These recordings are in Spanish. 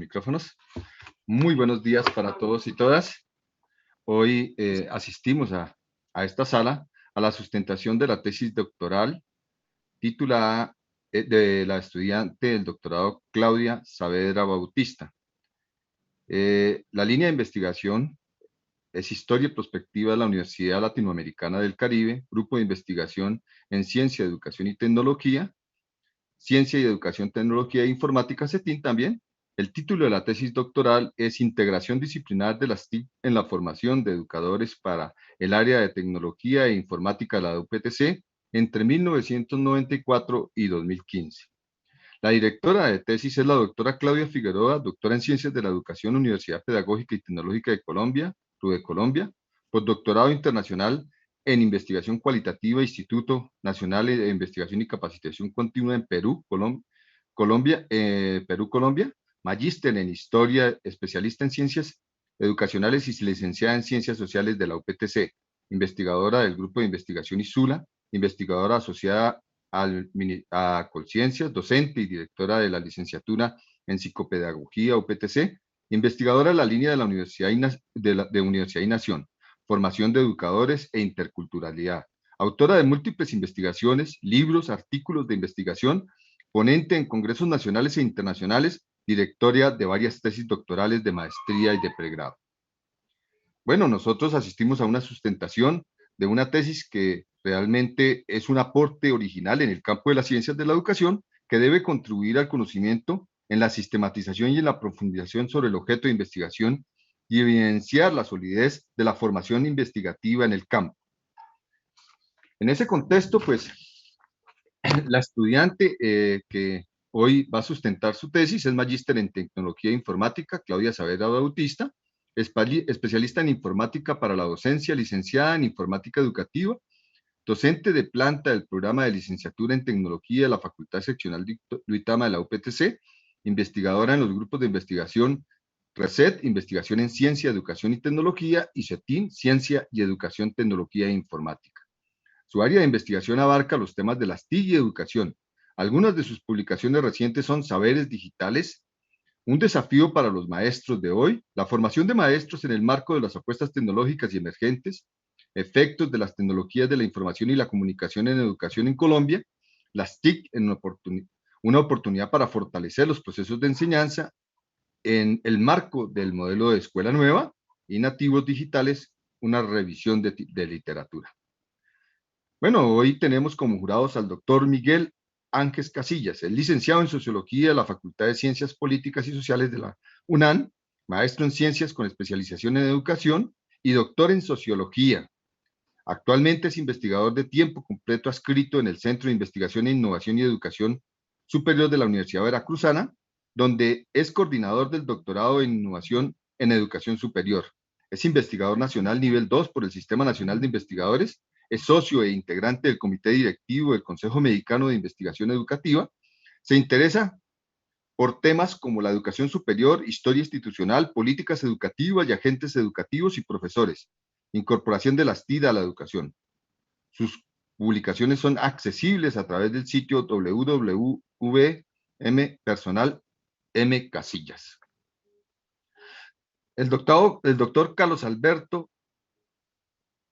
micrófonos. Muy buenos días para todos y todas. Hoy asistimos a esta sala a la sustentación de la tesis doctoral titulada de la estudiante del doctorado Claudia Saavedra Bautista. La línea de investigación es Historia y Prospectiva de la Universidad Latinoamericana del Caribe, Grupo de Investigación en Ciencia, Educación y Tecnología, Ciencia y Educación, Tecnología e Informática, CETIN también. El título de la tesis doctoral es Integración disciplinar de las TIC en la formación de educadores para el área de tecnología e informática de la UPTC entre 1994 y 2015. La directora de tesis es la doctora Claudia Figueroa, doctora en Ciencias de la Educación, Universidad Pedagógica y Tecnológica de Colombia, RUDE Colombia, postdoctorado internacional en Investigación Cualitativa, Instituto Nacional de Investigación y Capacitación Continua en Perú, Colombia, magíster en Historia, especialista en Ciencias Educacionales y licenciada en Ciencias Sociales de la UPTC, investigadora del Grupo de Investigación ISULA, investigadora asociada a Colciencias, docente y directora de la licenciatura en Psicopedagogía UPTC, investigadora de la línea de la Universidad de Universidad y Nación, formación de educadores e interculturalidad, autora de múltiples investigaciones, libros, artículos de investigación, ponente en congresos nacionales e internacionales, directora de varias tesis doctorales de maestría y de pregrado. Bueno, nosotros asistimos a una sustentación de una tesis que realmente es un aporte original en el campo de las ciencias de la educación que debe contribuir al conocimiento en la sistematización y en la profundización sobre el objeto de investigación y evidenciar la solidez de la formación investigativa en el campo. En ese contexto, pues, la estudiante que hoy va a sustentar su tesis es magíster en Tecnología e Informática, Claudia Saavedra Bautista, especialista en Informática para la docencia, licenciada en Informática Educativa, docente de planta del programa de licenciatura en Tecnología de la Facultad Seccional Duitama de la UPTC, investigadora en los grupos de investigación RECET, Investigación en Ciencia, Educación y Tecnología, y CETIN, Ciencia y Educación, Tecnología e Informática. Su área de investigación abarca los temas de las TIC y educación. Algunas de sus publicaciones recientes son Saberes Digitales, un desafío para los maestros de hoy, la formación de maestros en el marco de las apuestas tecnológicas y emergentes, efectos de las tecnologías de la información y la comunicación en educación en Colombia, las TIC en una oportunidad para fortalecer los procesos de enseñanza en el marco del modelo de escuela nueva y nativos digitales, una revisión de literatura. Bueno, hoy tenemos como jurados al doctor Miguel Ángel Casillas, el licenciado en Sociología de la Facultad de Ciencias Políticas y Sociales de la UNAM, maestro en Ciencias con especialización en Educación y doctor en Sociología. Actualmente es investigador de tiempo completo adscrito en el Centro de Investigación e Innovación y Educación Superior de la Universidad Veracruzana, donde es coordinador del doctorado en Innovación en Educación Superior. Es investigador nacional nivel 2 por el Sistema Nacional de Investigadores, es socio e integrante del Comité Directivo del Consejo Mexicano de Investigación Educativa. Se interesa por temas como la educación superior, historia institucional, políticas educativas y agentes educativos y profesores, incorporación de las TIC a la educación. Sus publicaciones son accesibles a través del sitio www.personal M. Casillas. El doctor Carlos Alberto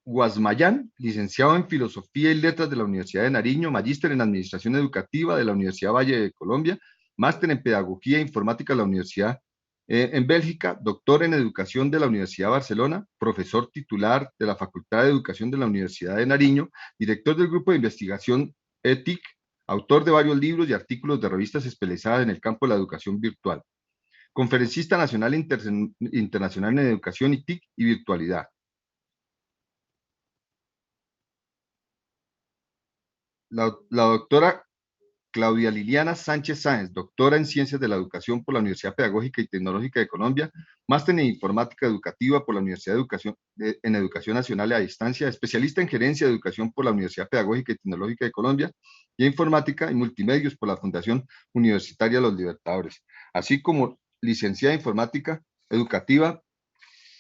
Guasmayán, licenciado en Filosofía y Letras de la Universidad de Nariño, magíster en Administración Educativa de la Universidad Valle de Colombia, máster en Pedagogía e Informática de la Universidad en Bélgica, doctor en Educación de la Universidad de Barcelona, profesor titular de la Facultad de Educación de la Universidad de Nariño, director del Grupo de Investigación ETIC, autor de varios libros y artículos de revistas especializadas en el campo de la educación virtual, conferencista nacional e internacional en educación y TIC y virtualidad. La doctora Claudia Liliana Sánchez Sáenz, doctora en Ciencias de la Educación por la Universidad Pedagógica y Tecnológica de Colombia, máster en Informática Educativa por la Universidad en Educación Nacional a Distancia, especialista en Gerencia de Educación por la Universidad Pedagógica y Tecnológica de Colombia y Informática y Multimedios por la Fundación Universitaria Los Libertadores, así como licenciada en Informática Educativa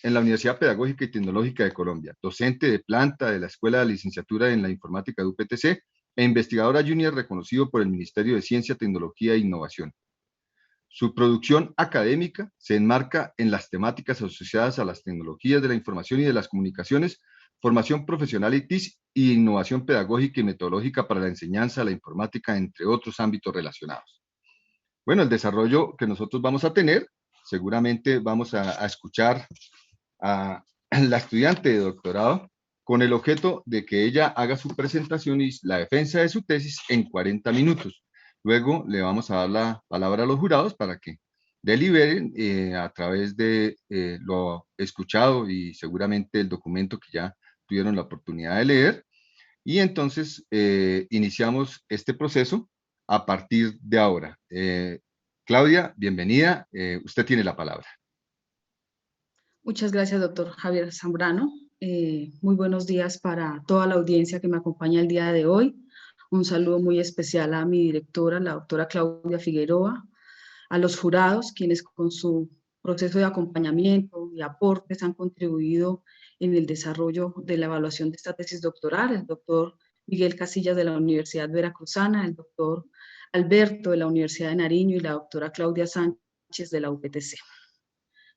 en la Universidad Pedagógica y Tecnológica de Colombia, docente de planta de la Escuela de Licenciatura en la Informática de UPTC, e investigadora junior reconocido por el Ministerio de Ciencia, Tecnología e Innovación. Su producción académica se enmarca en las temáticas asociadas a las tecnologías de la información y de las comunicaciones, formación profesional y TIC, y innovación pedagógica y metodológica para la enseñanza de la informática, entre otros ámbitos relacionados. Bueno, el desarrollo que nosotros vamos a tener, seguramente vamos a escuchar a la estudiante de doctorado con el objeto de que ella haga su presentación y la defensa de su tesis en 40 minutos. Luego le vamos a dar la palabra a los jurados para que deliberen a través de lo escuchado y seguramente el documento que ya tuvieron la oportunidad de leer. Y entonces iniciamos este proceso a partir de ahora. Claudia, bienvenida. Usted tiene la palabra. Muchas gracias, doctor Javier Zambrano. Muy buenos días para toda la audiencia que me acompaña el día de hoy. Un saludo muy especial a mi directora, la doctora Claudia Figueroa, a los jurados, quienes con su proceso de acompañamiento y aportes han contribuido en el desarrollo de la evaluación de esta tesis doctoral, el doctor Miguel Casillas de la Universidad Veracruzana, el doctor Alberto de la Universidad de Nariño y la doctora Claudia Sánchez de la UPTC.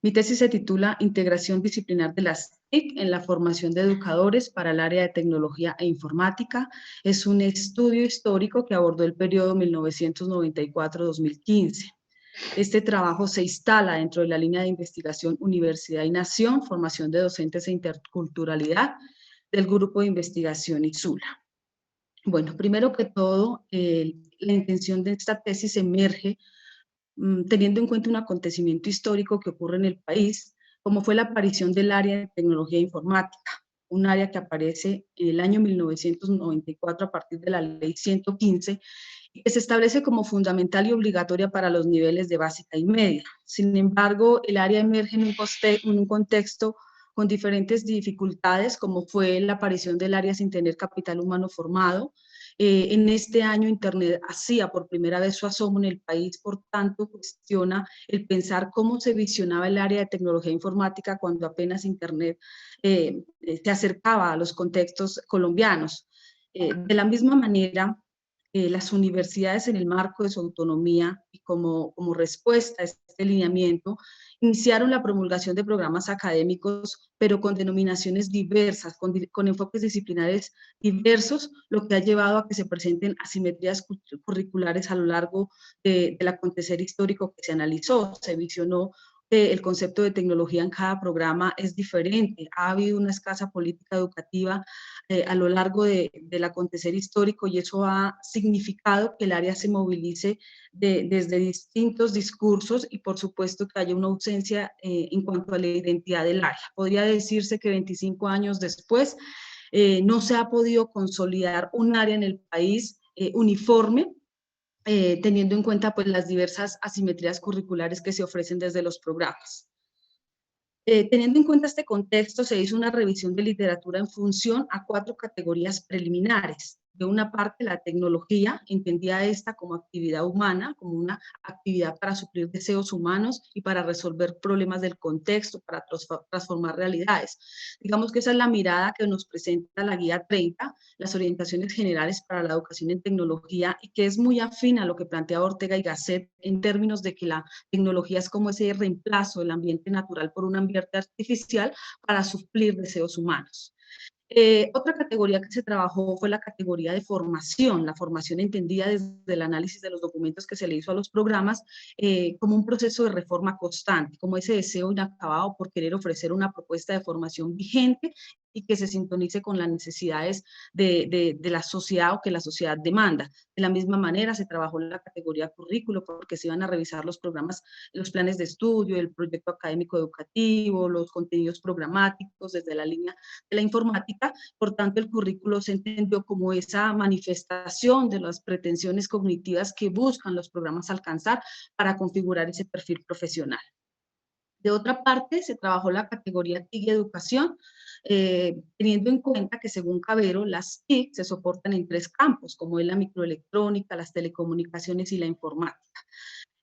Mi tesis se titula Integración disciplinar de las TIC en la formación de educadores para el área de tecnología e informática. Es un estudio histórico que abordó el periodo 1994-2015. Este trabajo se instala dentro de la línea de investigación Universidad y Nación, formación de docentes e interculturalidad del grupo de investigación IXULA. Bueno, primero que todo, la intención de esta tesis emerge teniendo en cuenta un acontecimiento histórico que ocurre en el país, como fue la aparición del área de tecnología informática, un área que aparece en el año 1994 a partir de la ley 115 y que se establece como fundamental y obligatoria para los niveles de básica y media. Sin embargo, el área emerge en un contexto con diferentes dificultades, como fue la aparición del área sin tener capital humano formado. En este año Internet hacía por primera vez su asomo en el país, por tanto cuestiona el pensar cómo se visionaba el área de tecnología informática cuando apenas Internet se acercaba a los contextos colombianos. De la misma manera, las universidades en el marco de su autonomía y como respuesta a este lineamiento iniciaron la promulgación de programas académicos, pero con denominaciones diversas, con enfoques disciplinares diversos, lo que ha llevado a que se presenten asimetrías curriculares a lo largo del acontecer histórico que se analizó. Se visionó el concepto de tecnología en cada programa es diferente. Ha habido una escasa política educativa a lo largo del acontecer histórico y eso ha significado que el área se movilice desde distintos discursos y por supuesto que haya una ausencia en cuanto a la identidad del área. Podría decirse que 25 años después no se ha podido consolidar un área en el país uniforme, teniendo en cuenta pues, las diversas asimetrías curriculares que se ofrecen desde los programas. Teniendo en cuenta este contexto, se hizo una revisión de literatura en función a 4 categorías preliminares. De una parte, la tecnología, entendía esta como actividad humana, como una actividad para suplir deseos humanos y para resolver problemas del contexto, para transformar realidades. Digamos que esa es la mirada que nos presenta la Guía 30, las orientaciones generales para la educación en tecnología, y que es muy afín a lo que plantea Ortega y Gasset en términos de que la tecnología es como ese reemplazo del ambiente natural por un ambiente artificial para suplir deseos humanos. Otra categoría que se trabajó fue la categoría de formación, la formación entendida desde el análisis de los documentos que se le hizo a los programas como un proceso de reforma constante, como ese deseo inacabado por querer ofrecer una propuesta de formación vigente y que se sintonice con las necesidades de la sociedad o que la sociedad demanda. De la misma manera se trabajó en la categoría currículo porque se iban a revisar los programas, los planes de estudio, el proyecto académico educativo, los contenidos programáticos desde la línea de la informática. Por tanto, el currículo se entendió como esa manifestación de las pretensiones cognitivas que buscan los programas alcanzar para configurar ese perfil profesional. De otra parte, se trabajó la categoría TIC y educación, teniendo en cuenta que según Cabero, las TIC se soportan en 3 campos, como es la microelectrónica, las telecomunicaciones y la informática.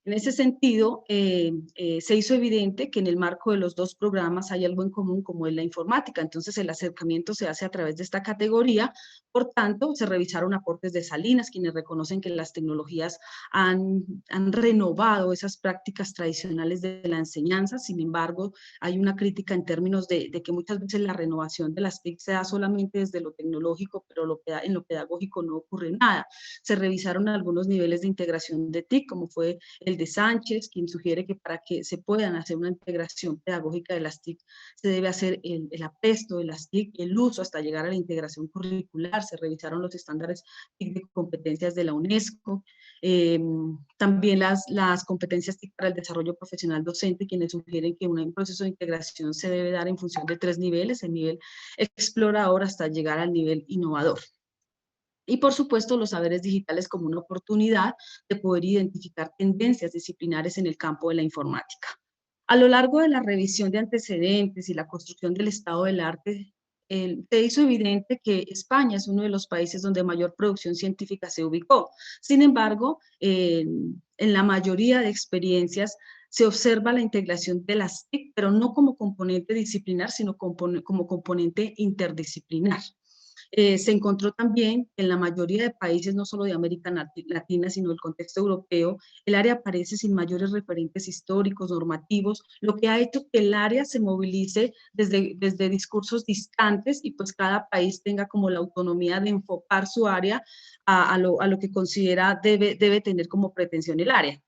En ese sentido, se hizo evidente que en el marco de los dos programas hay algo en común, como es la informática. Entonces, el acercamiento se hace a través de esta categoría. Por tanto, se revisaron aportes de Salinas, quienes reconocen que las tecnologías han renovado esas prácticas tradicionales de la enseñanza. Sin embargo, hay una crítica en términos de que muchas veces la renovación de las TIC se da solamente desde lo tecnológico, pero en lo pedagógico no ocurre nada. Se revisaron algunos niveles de integración de TIC, como fue el de Sánchez, quien sugiere que para que se puedan hacer una integración pedagógica de las TIC, se debe hacer el apresto de las TIC y el uso hasta llegar a la integración curricular. Se revisaron los estándares TIC de competencias de la UNESCO, también las competencias TIC para el desarrollo profesional docente, quienes sugieren que un proceso de integración se debe dar en función de 3 niveles, el nivel explorador hasta llegar al nivel innovador. Y por supuesto los saberes digitales como una oportunidad de poder identificar tendencias disciplinares en el campo de la informática. A lo largo de la revisión de antecedentes y la construcción del estado del arte, se hizo evidente que España es uno de los países donde mayor producción científica se ubicó. Sin embargo, en la mayoría de experiencias se observa la integración de las TIC, pero no como componente disciplinar, sino como componente interdisciplinar. Se encontró también que en la mayoría de países, no solo de América Latina, sino del contexto europeo, el área aparece sin mayores referentes históricos, normativos, lo que ha hecho que el área se movilice desde discursos distantes y pues cada país tenga como la autonomía de enfocar su área a lo que considera debe tener como pretensión el área.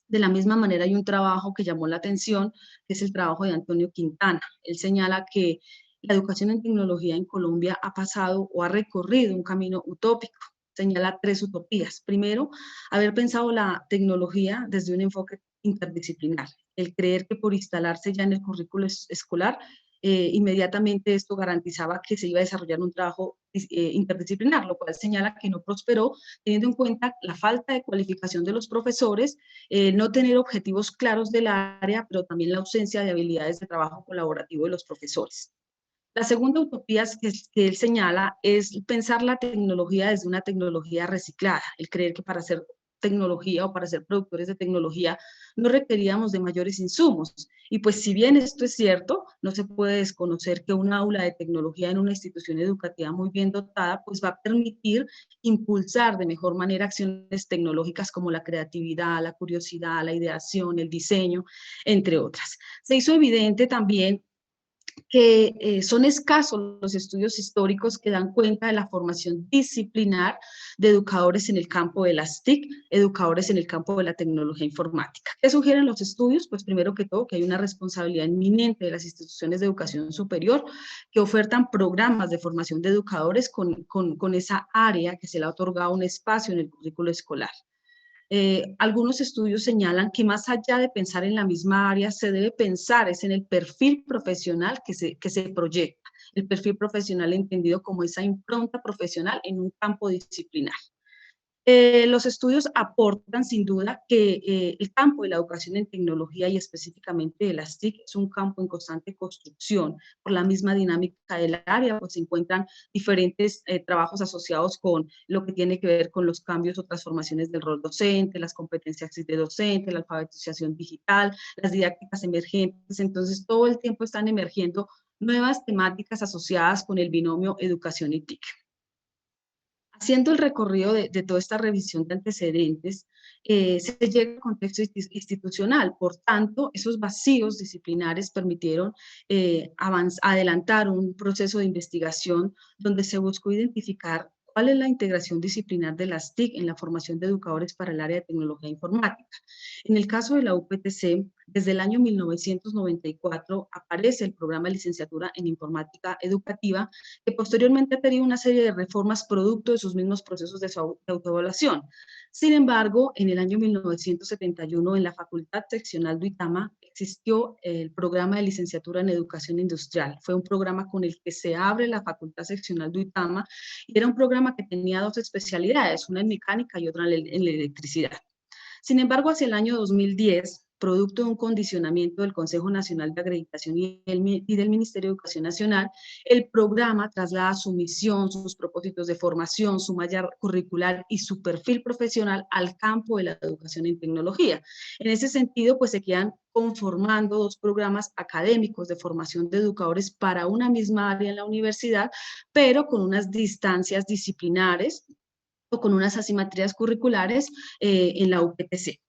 De la misma manera hay un trabajo que llamó la atención, que es el trabajo de Antonio Quintana. Él señala que la educación en tecnología en Colombia ha pasado o ha recorrido un camino utópico. Señala 3 utopías. Primero, haber pensado la tecnología desde un enfoque interdisciplinar. El creer que por instalarse ya en el currículo escolar, inmediatamente esto garantizaba que se iba a desarrollar un trabajo interdisciplinar, lo cual señala que no prosperó, teniendo en cuenta la falta de cualificación de los profesores, no tener objetivos claros del área, pero también la ausencia de habilidades de trabajo colaborativo de los profesores. La segunda utopía que él señala es pensar la tecnología desde una tecnología reciclada, el creer que para hacer tecnología o para ser productores de tecnología no requeríamos de mayores insumos. Y pues si bien esto es cierto, no se puede desconocer que un aula de tecnología en una institución educativa muy bien dotada pues va a permitir impulsar de mejor manera acciones tecnológicas como la creatividad, la curiosidad, la ideación, el diseño, entre otras. Se hizo evidente también que son escasos los estudios históricos que dan cuenta de la formación disciplinar de educadores en el campo de las TIC, educadores en el campo de la tecnología informática. ¿Qué sugieren los estudios? Pues primero que todo que hay una responsabilidad inminente de las instituciones de educación superior que ofertan programas de formación de educadores con esa área que se le ha otorgado un espacio en el currículo escolar. Algunos estudios señalan que más allá de pensar en la misma área, se debe pensar es en el perfil profesional que se proyecta, el perfil profesional entendido como esa impronta profesional en un campo disciplinar. Los estudios aportan sin duda que el campo de la educación en tecnología y específicamente de las TIC es un campo en constante construcción. Por la misma dinámica del área, pues se encuentran diferentes trabajos asociados con lo que tiene que ver con los cambios o transformaciones del rol docente, las competencias de docente, la alfabetización digital, las didácticas emergentes. Entonces, todo el tiempo están emergiendo nuevas temáticas asociadas con el binomio educación y TIC. Haciendo el recorrido de toda esta revisión de antecedentes, se llega al contexto institucional. Por tanto, esos vacíos disciplinares permitieron adelantar un proceso de investigación donde se buscó identificar cuál es la integración disciplinar de las TIC en la formación de educadores para el área de tecnología informática. En el caso de la UPTC, desde el año 1994 aparece el programa de licenciatura en informática educativa, que posteriormente ha tenido una serie de reformas producto de sus mismos procesos de autoevaluación. Sin embargo, en el año 1971, en la Facultad Seccional de Uitama, existió el programa de licenciatura en educación industrial. Fue un programa con el que se abre la Facultad Seccional de Uitama y era un programa que tenía 2 especialidades, una en mecánica y otra en electricidad. Sin embargo, hacia el año 2010, producto de un condicionamiento del Consejo Nacional de Acreditación y del Ministerio de Educación Nacional, el programa traslada su misión, sus propósitos de formación, su malla curricular y su perfil profesional al campo de la educación en tecnología. En ese sentido, pues se quedan conformando dos programas académicos de formación de educadores para una misma área en la universidad, pero con unas distancias disciplinares o con unas asimetrías curriculares en la UPTC.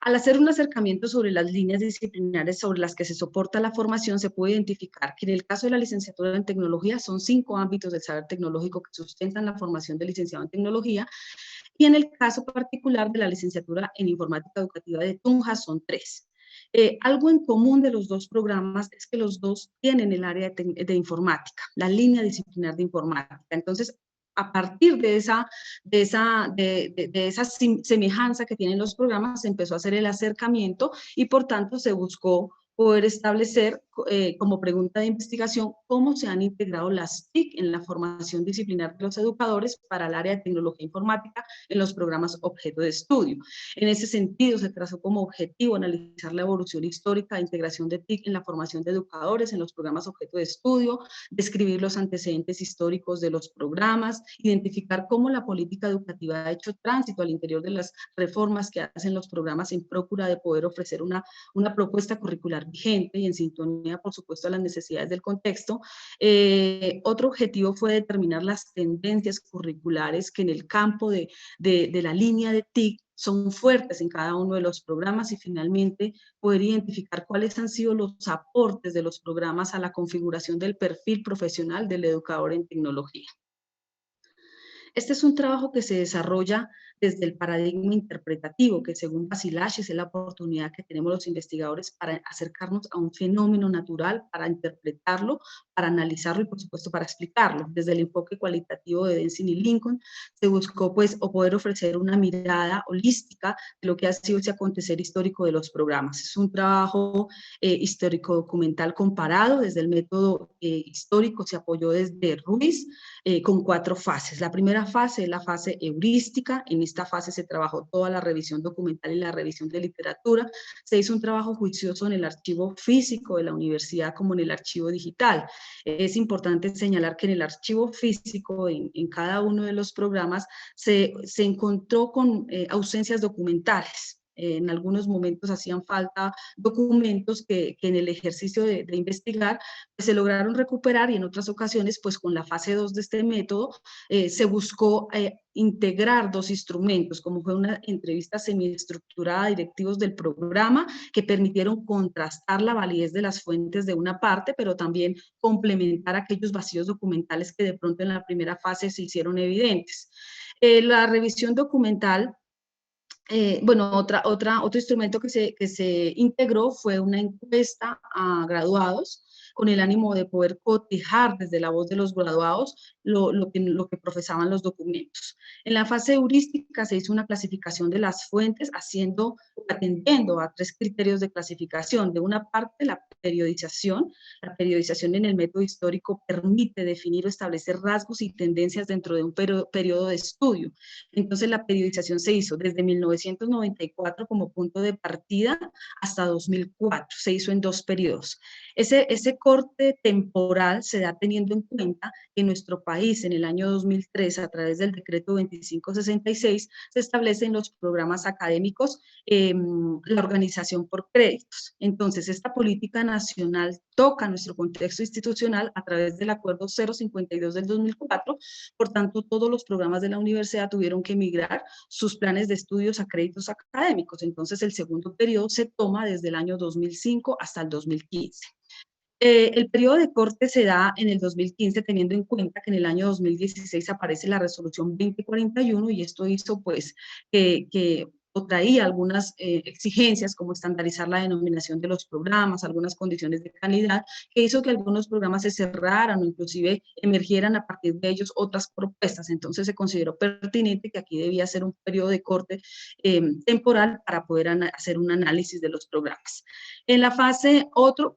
Al hacer un acercamiento sobre las líneas disciplinares sobre las que se soporta la formación, se puede identificar que en el caso de la licenciatura en tecnología son 5 ámbitos del saber tecnológico que sustentan la formación del licenciado en tecnología, y en el caso particular de la licenciatura en informática educativa de Tunja son 3. Algo en común de los dos programas es que los dos tienen el área de informática, la línea disciplinar de informática. Entonces, a partir de esa semejanza que tienen los programas, se empezó a hacer el acercamiento y por tanto se buscó poder establecer como pregunta de investigación cómo se han integrado las TIC en la formación disciplinar de los educadores para el área de tecnología informática en los programas objeto de estudio. En ese sentido, se trazó como objetivo analizar la evolución histórica de integración de TIC en la formación de educadores en los programas objeto de estudio, describir los antecedentes históricos de los programas, identificar cómo la política educativa ha hecho tránsito al interior de las reformas que hacen los programas en procura de poder ofrecer una propuesta curricular vigente y en sintonía, por supuesto, a las necesidades del contexto. Otro objetivo fue determinar las tendencias curriculares que en el campo de la línea de TIC son fuertes en cada uno de los programas y finalmente poder identificar cuáles han sido los aportes de los programas a la configuración del perfil profesional del educador en tecnología. Este es un trabajo que se desarrolla desde el paradigma interpretativo, que según Basilaches es la oportunidad que tenemos los investigadores para acercarnos a un fenómeno natural, para interpretarlo, para analizarlo y por supuesto para explicarlo. Desde el enfoque cualitativo de Denzin y Lincoln se buscó pues poder ofrecer una mirada holística de lo que ha sido ese acontecer histórico de los programas. Es un trabajo histórico-documental comparado, desde el método histórico se apoyó desde Ruiz, con 4 fases. La primera fase es la fase heurística. En esta fase se trabajó toda la revisión documental y la revisión de literatura. Se hizo un trabajo juicioso en el archivo físico de la universidad como en el archivo digital. Es importante señalar que en el archivo físico, en cada uno de los programas, se encontró con ausencias documentales. En algunos momentos hacían falta documentos que en el ejercicio de investigar pues, se lograron recuperar y en otras ocasiones, pues con la fase 2 de este método, se buscó integrar 2 instrumentos, como fue una entrevista semiestructurada a directivos del programa que permitieron contrastar la validez de las fuentes de una parte, pero también complementar aquellos vacíos documentales que de pronto en la primera fase se hicieron evidentes. La revisión documental bueno, otro instrumento que se integró fue una encuesta a graduados con el ánimo de poder cotejar desde la voz de los graduados lo que profesaban los documentos. En la fase heurística se hizo una clasificación de las fuentes atendiendo a 3 criterios de clasificación. De una parte, la periodización. La periodización en el método histórico permite definir o establecer rasgos y tendencias dentro de un periodo de estudio. Entonces, la periodización se hizo desde 1994 como punto de partida hasta 2004. Se hizo en 2 periodos. Ese corte temporal se da teniendo en cuenta que en nuestro país, en el año 2003, a través del decreto 2566, se establecen los programas académicos, la organización por créditos. Entonces, esta política nacional toca nuestro contexto institucional a través del acuerdo 052 del 2004, por tanto, todos los programas de la universidad tuvieron que migrar sus planes de estudios a créditos académicos. Entonces, el segundo periodo se toma desde el año 2005 hasta el 2015. El periodo de corte se da en el 2015 teniendo en cuenta que en el año 2016 aparece la resolución 2041 y esto hizo pues que traía algunas exigencias como estandarizar la denominación de los programas, algunas condiciones de calidad, que hizo que algunos programas se cerraran o inclusive emergieran a partir de ellos otras propuestas. Entonces se consideró pertinente que aquí debía ser un periodo de corte temporal para poder hacer un análisis de los programas. En la fase, otro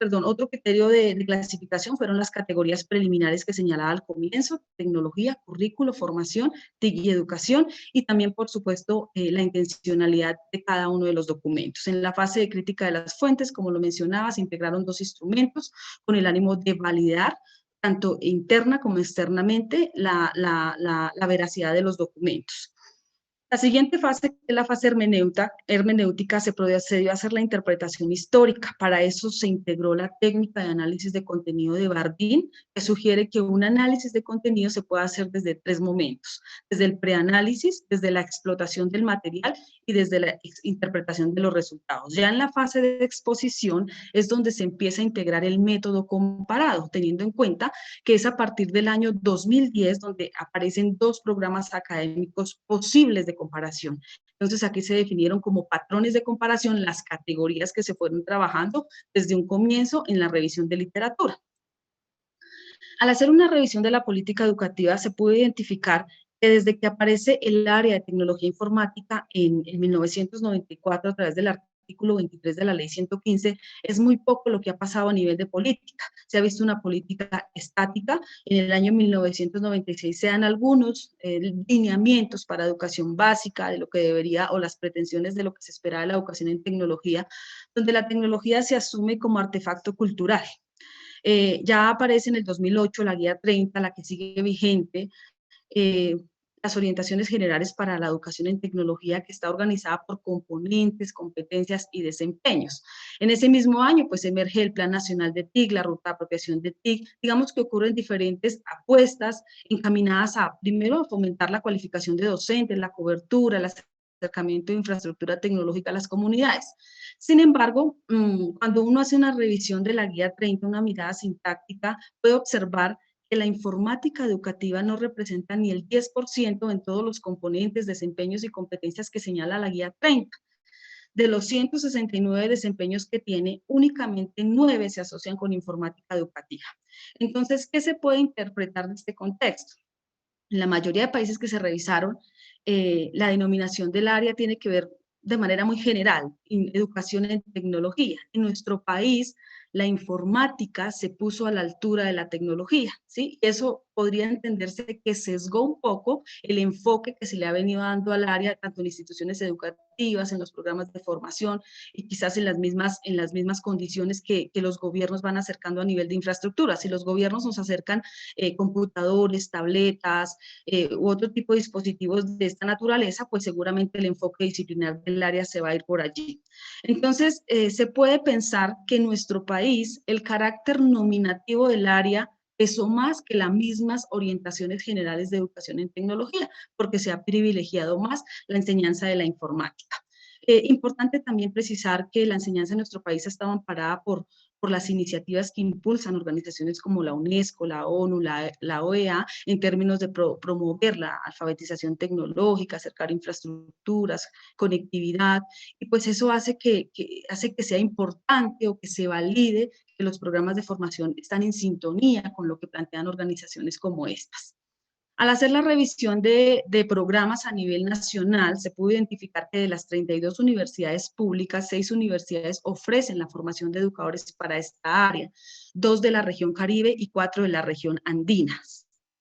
criterio de clasificación fueron las categorías preliminares que señalaba al comienzo: tecnología, currículo, formación, TIC y educación, y también, por supuesto, la intencionalidad funcionalidad de cada uno de los documentos. En la fase de crítica de las fuentes, como lo mencionaba, se integraron 2 instrumentos con el ánimo de validar tanto interna como externamente la veracidad de los documentos. La siguiente fase, que es la fase hermenéutica, se procedió a hacer la interpretación histórica. Para eso se integró la técnica de análisis de contenido de Bardeen, que sugiere que un análisis de contenido se puede hacer desde 3 momentos: desde el preanálisis, desde la explotación del material y desde la interpretación de los resultados. Ya en la fase de exposición es donde se empieza a integrar el método comparado, teniendo en cuenta que es a partir del año 2010 donde aparecen 2 programas académicos posibles de comparación. Entonces aquí se definieron como patrones de comparación las categorías que se fueron trabajando desde un comienzo en la revisión de literatura. Al hacer una revisión de la política educativa se pudo identificar que desde que aparece el área de tecnología informática en 1994 a través del artículo 23 de la ley 115, es muy poco lo que ha pasado a nivel de política. Se ha visto una política estática. En el año 1996 se dan algunos lineamientos para educación básica, de lo que debería, o las pretensiones de lo que se esperaba de la educación en tecnología, donde la tecnología se asume como artefacto cultural. Ya aparece en el 2008 la guía 30, la que sigue vigente, las orientaciones generales para la educación en tecnología, que está organizada por componentes, competencias y desempeños. En ese mismo año, pues emerge el Plan Nacional de TIC, la Ruta de Apropiación de TIC. Digamos que ocurren diferentes apuestas encaminadas a, primero, a fomentar la cualificación de docentes, la cobertura, el acercamiento de infraestructura tecnológica a las comunidades. Sin embargo, cuando uno hace una revisión de la guía 30, una mirada sintáctica, puede observar que la informática educativa no representa ni el 10% en todos los componentes, desempeños y competencias que señala la guía 30. De los 169 desempeños que tiene, únicamente 9 se asocian con informática educativa. Entonces, ¿qué se puede interpretar de este contexto? En la mayoría de países que se revisaron, la denominación del área tiene que ver de manera muy general, educación en tecnología. En nuestro país, la informática se puso a la altura de la tecnología, ¿sí? Eso podría entenderse que sesgó un poco el enfoque que se le ha venido dando al área, tanto en instituciones educativas, en los programas de formación y quizás en las mismas condiciones que los gobiernos van acercando a nivel de infraestructura. Si los gobiernos nos acercan computadores, tabletas u otro tipo de dispositivos de esta naturaleza, pues seguramente el enfoque disciplinar del área se va a ir por allí. Entonces, se puede pensar que en nuestro país el carácter nominativo del área pesó más que las mismas orientaciones generales de educación en tecnología, porque se ha privilegiado más la enseñanza de la informática. Importante también precisar que la enseñanza en nuestro país ha estado amparada por las iniciativas que impulsan organizaciones como la UNESCO, la ONU, la OEA, en términos de promover la alfabetización tecnológica, acercar infraestructuras, conectividad, y pues eso hace que sea importante o que se valide que los programas de formación están en sintonía con lo que plantean organizaciones como estas. Al hacer la revisión de programas a nivel nacional, se pudo identificar que de las 32 universidades públicas, 6 universidades ofrecen la formación de educadores para esta área, 2 de la región Caribe y 4 de la región andina.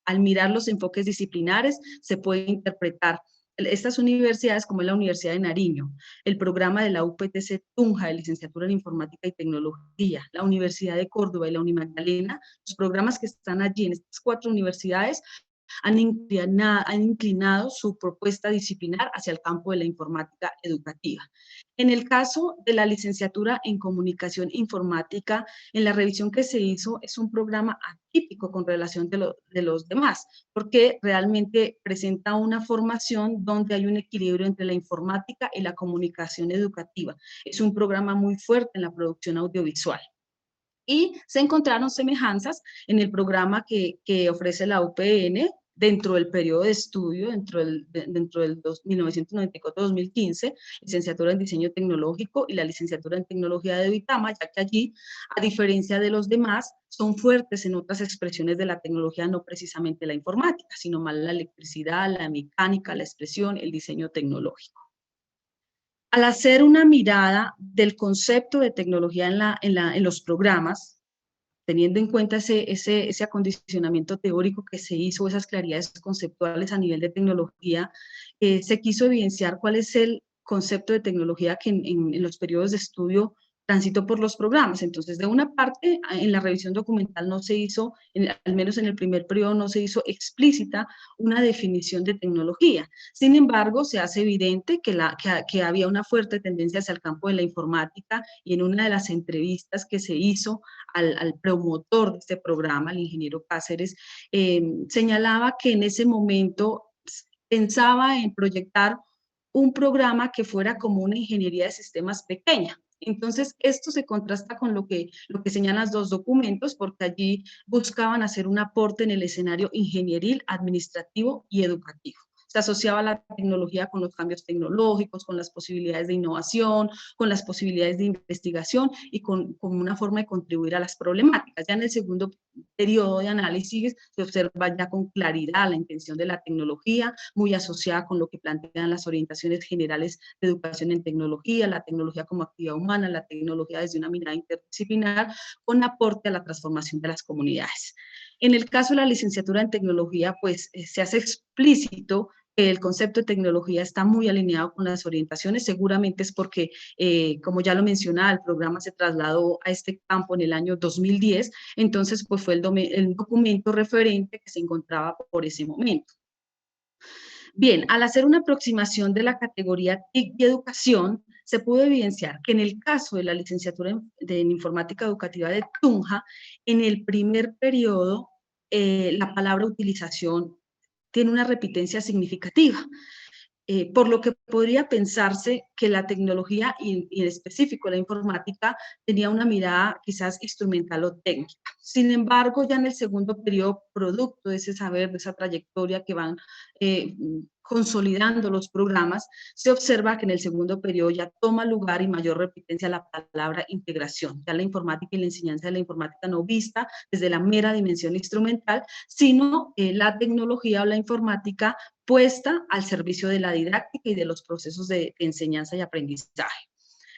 Al mirar los enfoques disciplinares, se puede interpretar estas universidades como es la Universidad de Nariño, el programa de la UPTC Tunja de Licenciatura en Informática y Tecnología, la Universidad de Córdoba y la Unimagdalena. Los programas que están allí en estas 4 universidades han inclinado su propuesta disciplinar hacia el campo de la informática educativa. En el caso de la licenciatura en comunicación informática, en la revisión que se hizo, es un programa atípico con relación de los demás, porque realmente presenta una formación donde hay un equilibrio entre la informática y la comunicación educativa. Es un programa muy fuerte en la producción audiovisual. Y se encontraron semejanzas en el programa que ofrece la UPN dentro del periodo de estudio, dentro del 1994-2015, licenciatura en diseño tecnológico y la licenciatura en tecnología de Duitama, ya que allí, a diferencia de los demás, son fuertes en otras expresiones de la tecnología, no precisamente la informática, sino más la electricidad, la mecánica, la expresión, el diseño tecnológico. Al hacer una mirada del concepto de tecnología en los programas, teniendo en cuenta ese acondicionamiento teórico que se hizo, esas claridades conceptuales a nivel de tecnología, se quiso evidenciar cuál es el concepto de tecnología que en los periodos de estudio transitó por los programas. Entonces, de una parte, en la revisión documental no se hizo, al menos en el primer periodo, no se hizo explícita una definición de tecnología. Sin embargo, se hace evidente que había una fuerte tendencia hacia el campo de la informática, y en una de las entrevistas que se hizo al promotor de este programa, el ingeniero Cáceres, señalaba que en ese momento pensaba en proyectar un programa que fuera como una ingeniería de sistemas pequeña. Entonces, esto se contrasta con lo que señalan los dos documentos, porque allí buscaban hacer un aporte en el escenario ingenieril, administrativo y educativo. Se asociaba la tecnología con los cambios tecnológicos, con las posibilidades de innovación, con las posibilidades de investigación y con una forma de contribuir a las problemáticas. Ya en el segundo periodo de análisis se observa ya con claridad la intención de la tecnología, muy asociada con lo que plantean las orientaciones generales de educación en tecnología, la tecnología como actividad humana, la tecnología desde una mirada interdisciplinar, con aporte a la transformación de las comunidades. En el caso de la licenciatura en tecnología, pues se hace explícito que el concepto de tecnología está muy alineado con las orientaciones. Seguramente es porque, como ya lo mencionaba, el programa se trasladó a este campo en el año 2010, entonces pues fue el documento referente que se encontraba por ese momento. Bien, al hacer una aproximación de la categoría TIC y educación, se pudo evidenciar que en el caso de la licenciatura en informática educativa de Tunja, en el primer periodo, la palabra utilización tiene una repitencia significativa. Por lo que podría pensarse que la tecnología y en específico la informática tenía una mirada quizás instrumental o técnica. Sin embargo, ya en el segundo periodo, producto de ese saber, de esa trayectoria que van consolidando los programas, se observa que en el segundo periodo ya toma lugar y mayor repitencia la palabra integración. Ya la informática y la enseñanza de la informática no vista desde la mera dimensión instrumental, sino la tecnología o la informática puesta al servicio de la didáctica y de los procesos de enseñanza y aprendizaje.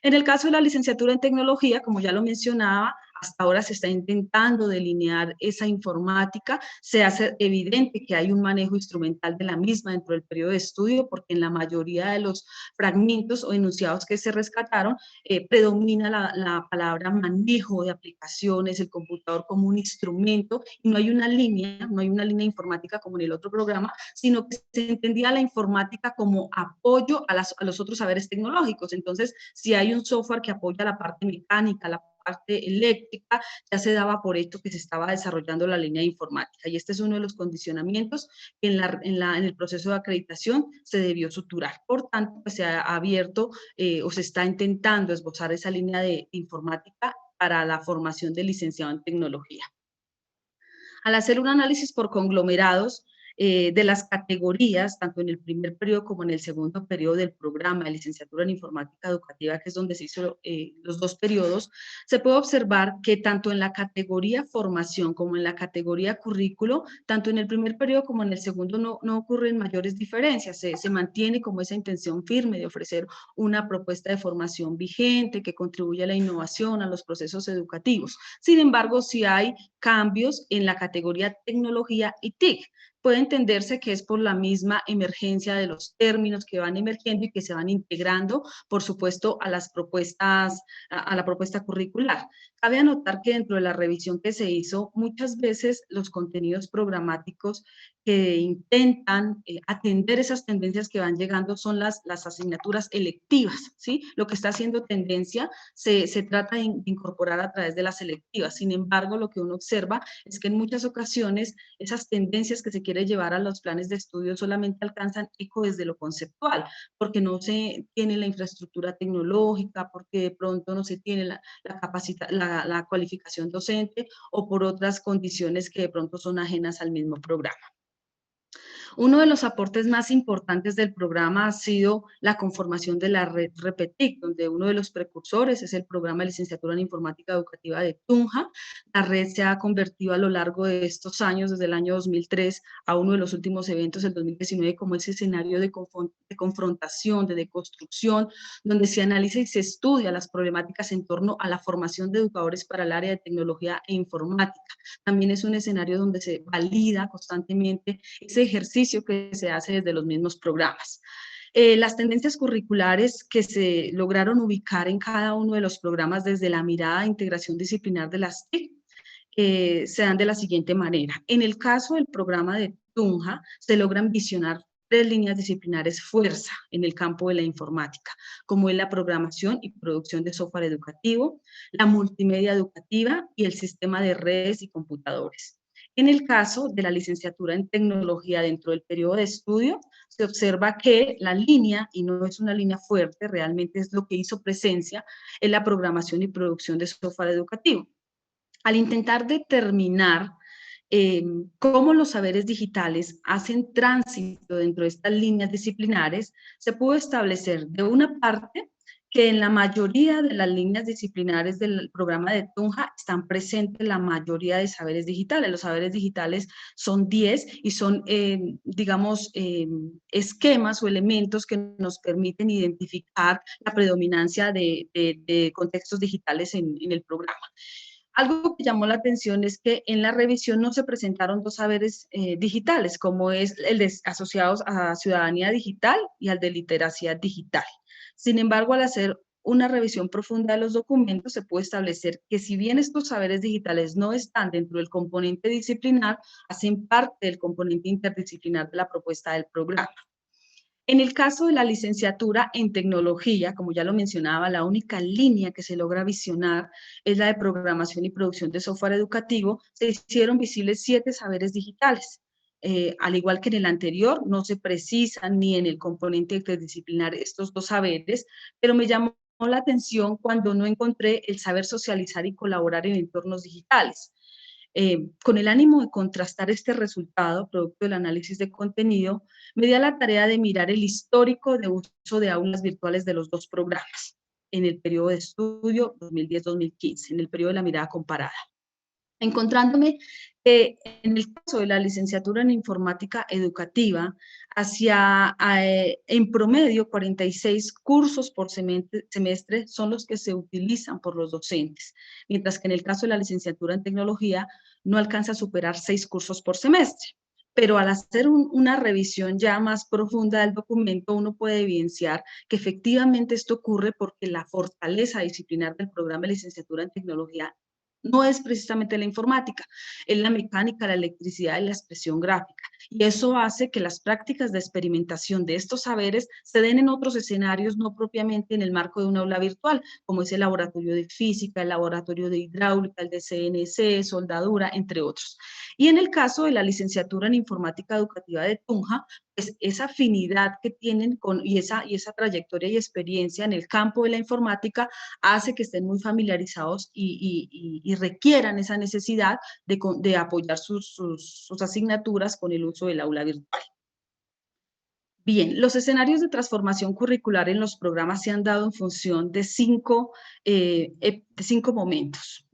En el caso de la licenciatura en tecnología, como ya lo mencionaba, hasta ahora se está intentando delinear esa informática, se hace evidente que hay un manejo instrumental de la misma dentro del periodo de estudio, porque en la mayoría de los fragmentos o enunciados que se rescataron, predomina la palabra manejo de aplicaciones, el computador como un instrumento, y no hay una línea informática como en el otro programa, sino que se entendía la informática como apoyo a los otros saberes tecnológicos. Entonces, si hay un software que apoya la parte mecánica, la parte eléctrica, ya se daba por hecho que se estaba desarrollando la línea de informática. Y este es uno de los condicionamientos que en el proceso de acreditación se debió suturar. Por tanto, pues se ha abierto o se está intentando esbozar esa línea de informática para la formación de licenciado en tecnología. Al hacer un análisis por conglomerados de las categorías, tanto en el primer periodo como en el segundo periodo del programa de licenciatura en informática educativa, que es donde se hizo los dos periodos, se puede observar que tanto en la categoría formación como en la categoría currículo, tanto en el primer periodo como en el segundo no ocurren mayores diferencias, se mantiene como esa intención firme de ofrecer una propuesta de formación vigente que contribuya a la innovación, a los procesos educativos. Sin embargo, sí hay cambios en la categoría tecnología y TIC. Puede entenderse que es por la misma emergencia de los términos que van emergiendo y que se van integrando, por supuesto, a las propuestas, a la propuesta curricular. Cabe anotar que dentro de la revisión que se hizo, muchas veces los contenidos programáticos que intentan atender esas tendencias que van llegando son las asignaturas electivas, ¿sí? Lo que está haciendo tendencia se trata de incorporar a través de las selectivas. Sin embargo, lo que uno observa es que en muchas ocasiones esas tendencias que se quiere llevar a los planes de estudio solamente alcanzan eco desde lo conceptual, porque no se tiene la infraestructura tecnológica, porque de pronto no se tiene la cualificación docente o por otras condiciones que de pronto son ajenas al mismo programa. Uno de los aportes más importantes del programa ha sido la conformación de la red Repetic, donde uno de los precursores es el programa de licenciatura en informática educativa de Tunja. La red se ha convertido a lo largo de estos años, desde el año 2003 a uno de los últimos eventos, el 2019, como ese escenario de confrontación, de deconstrucción, donde se analiza y se estudia las problemáticas en torno a la formación de educadores para el área de tecnología e informática. También es un escenario donde se valida constantemente ese ejercicio que se hace desde los mismos programas. Las tendencias curriculares que se lograron ubicar en cada uno de los programas desde la mirada de integración disciplinar de las TIC se dan de la siguiente manera. En el caso del programa de Tunja, se logran visionar 3 líneas disciplinares fuerza en el campo de la informática, como es la programación y producción de software educativo, la multimedia educativa y el sistema de redes y computadores. En el caso de la licenciatura en tecnología dentro del periodo de estudio, se observa que la línea, y no es una línea fuerte, realmente es lo que hizo presencia, en la programación y producción de software educativo. Al intentar determinar cómo los saberes digitales hacen tránsito dentro de estas líneas disciplinares, se pudo establecer de una parte que en la mayoría de las líneas disciplinares del programa de Tunja están presentes la mayoría de saberes digitales. Los saberes digitales son 10 y son, digamos, esquemas o elementos que nos permiten identificar la predominancia de contextos digitales en el programa. Algo que llamó la atención es que en la revisión no se presentaron 2 saberes digitales, como es el de asociados a ciudadanía digital y al de literacia digital. Sin embargo, al hacer una revisión profunda de los documentos, se puede establecer que si bien estos saberes digitales no están dentro del componente disciplinar, hacen parte del componente interdisciplinar de la propuesta del programa. En el caso de la licenciatura en tecnología, como ya lo mencionaba, la única línea que se logra visionar es la de programación y producción de software educativo. Se hicieron visibles 7 saberes digitales. Al igual que en el anterior, no se precisan ni en el componente interdisciplinar estos 2 saberes, pero me llamó la atención cuando no encontré el saber socializar y colaborar en entornos digitales. Con el ánimo de contrastar este resultado, producto del análisis de contenido, me di a la tarea de mirar el histórico de uso de aulas virtuales de los 2 programas en el periodo de estudio 2010-2015, en el periodo de la mirada comparada. Encontrándome en el caso de la licenciatura en informática educativa, en promedio 46 cursos por semestre son los que se utilizan por los docentes, mientras que en el caso de la licenciatura en tecnología no alcanza a superar 6 cursos por semestre. Pero al hacer una revisión ya más profunda del documento, uno puede evidenciar que efectivamente esto ocurre porque la fortaleza disciplinar del programa de licenciatura en tecnología no es precisamente la informática, es la mecánica, la electricidad y la expresión gráfica. Y eso hace que las prácticas de experimentación de estos saberes se den en otros escenarios, no propiamente en el marco de un aula virtual, como es el laboratorio de física, el laboratorio de hidráulica, el de CNC, soldadura, entre otros. Y en el caso de la licenciatura en informática educativa de Tunja, pues esa afinidad que tienen y esa trayectoria y experiencia en el campo de la informática hace que estén muy familiarizados y requieran esa necesidad de apoyar sus asignaturas con el uso del aula virtual. Bien, los escenarios de transformación curricular en los programas se han dado en función de 5 momentos.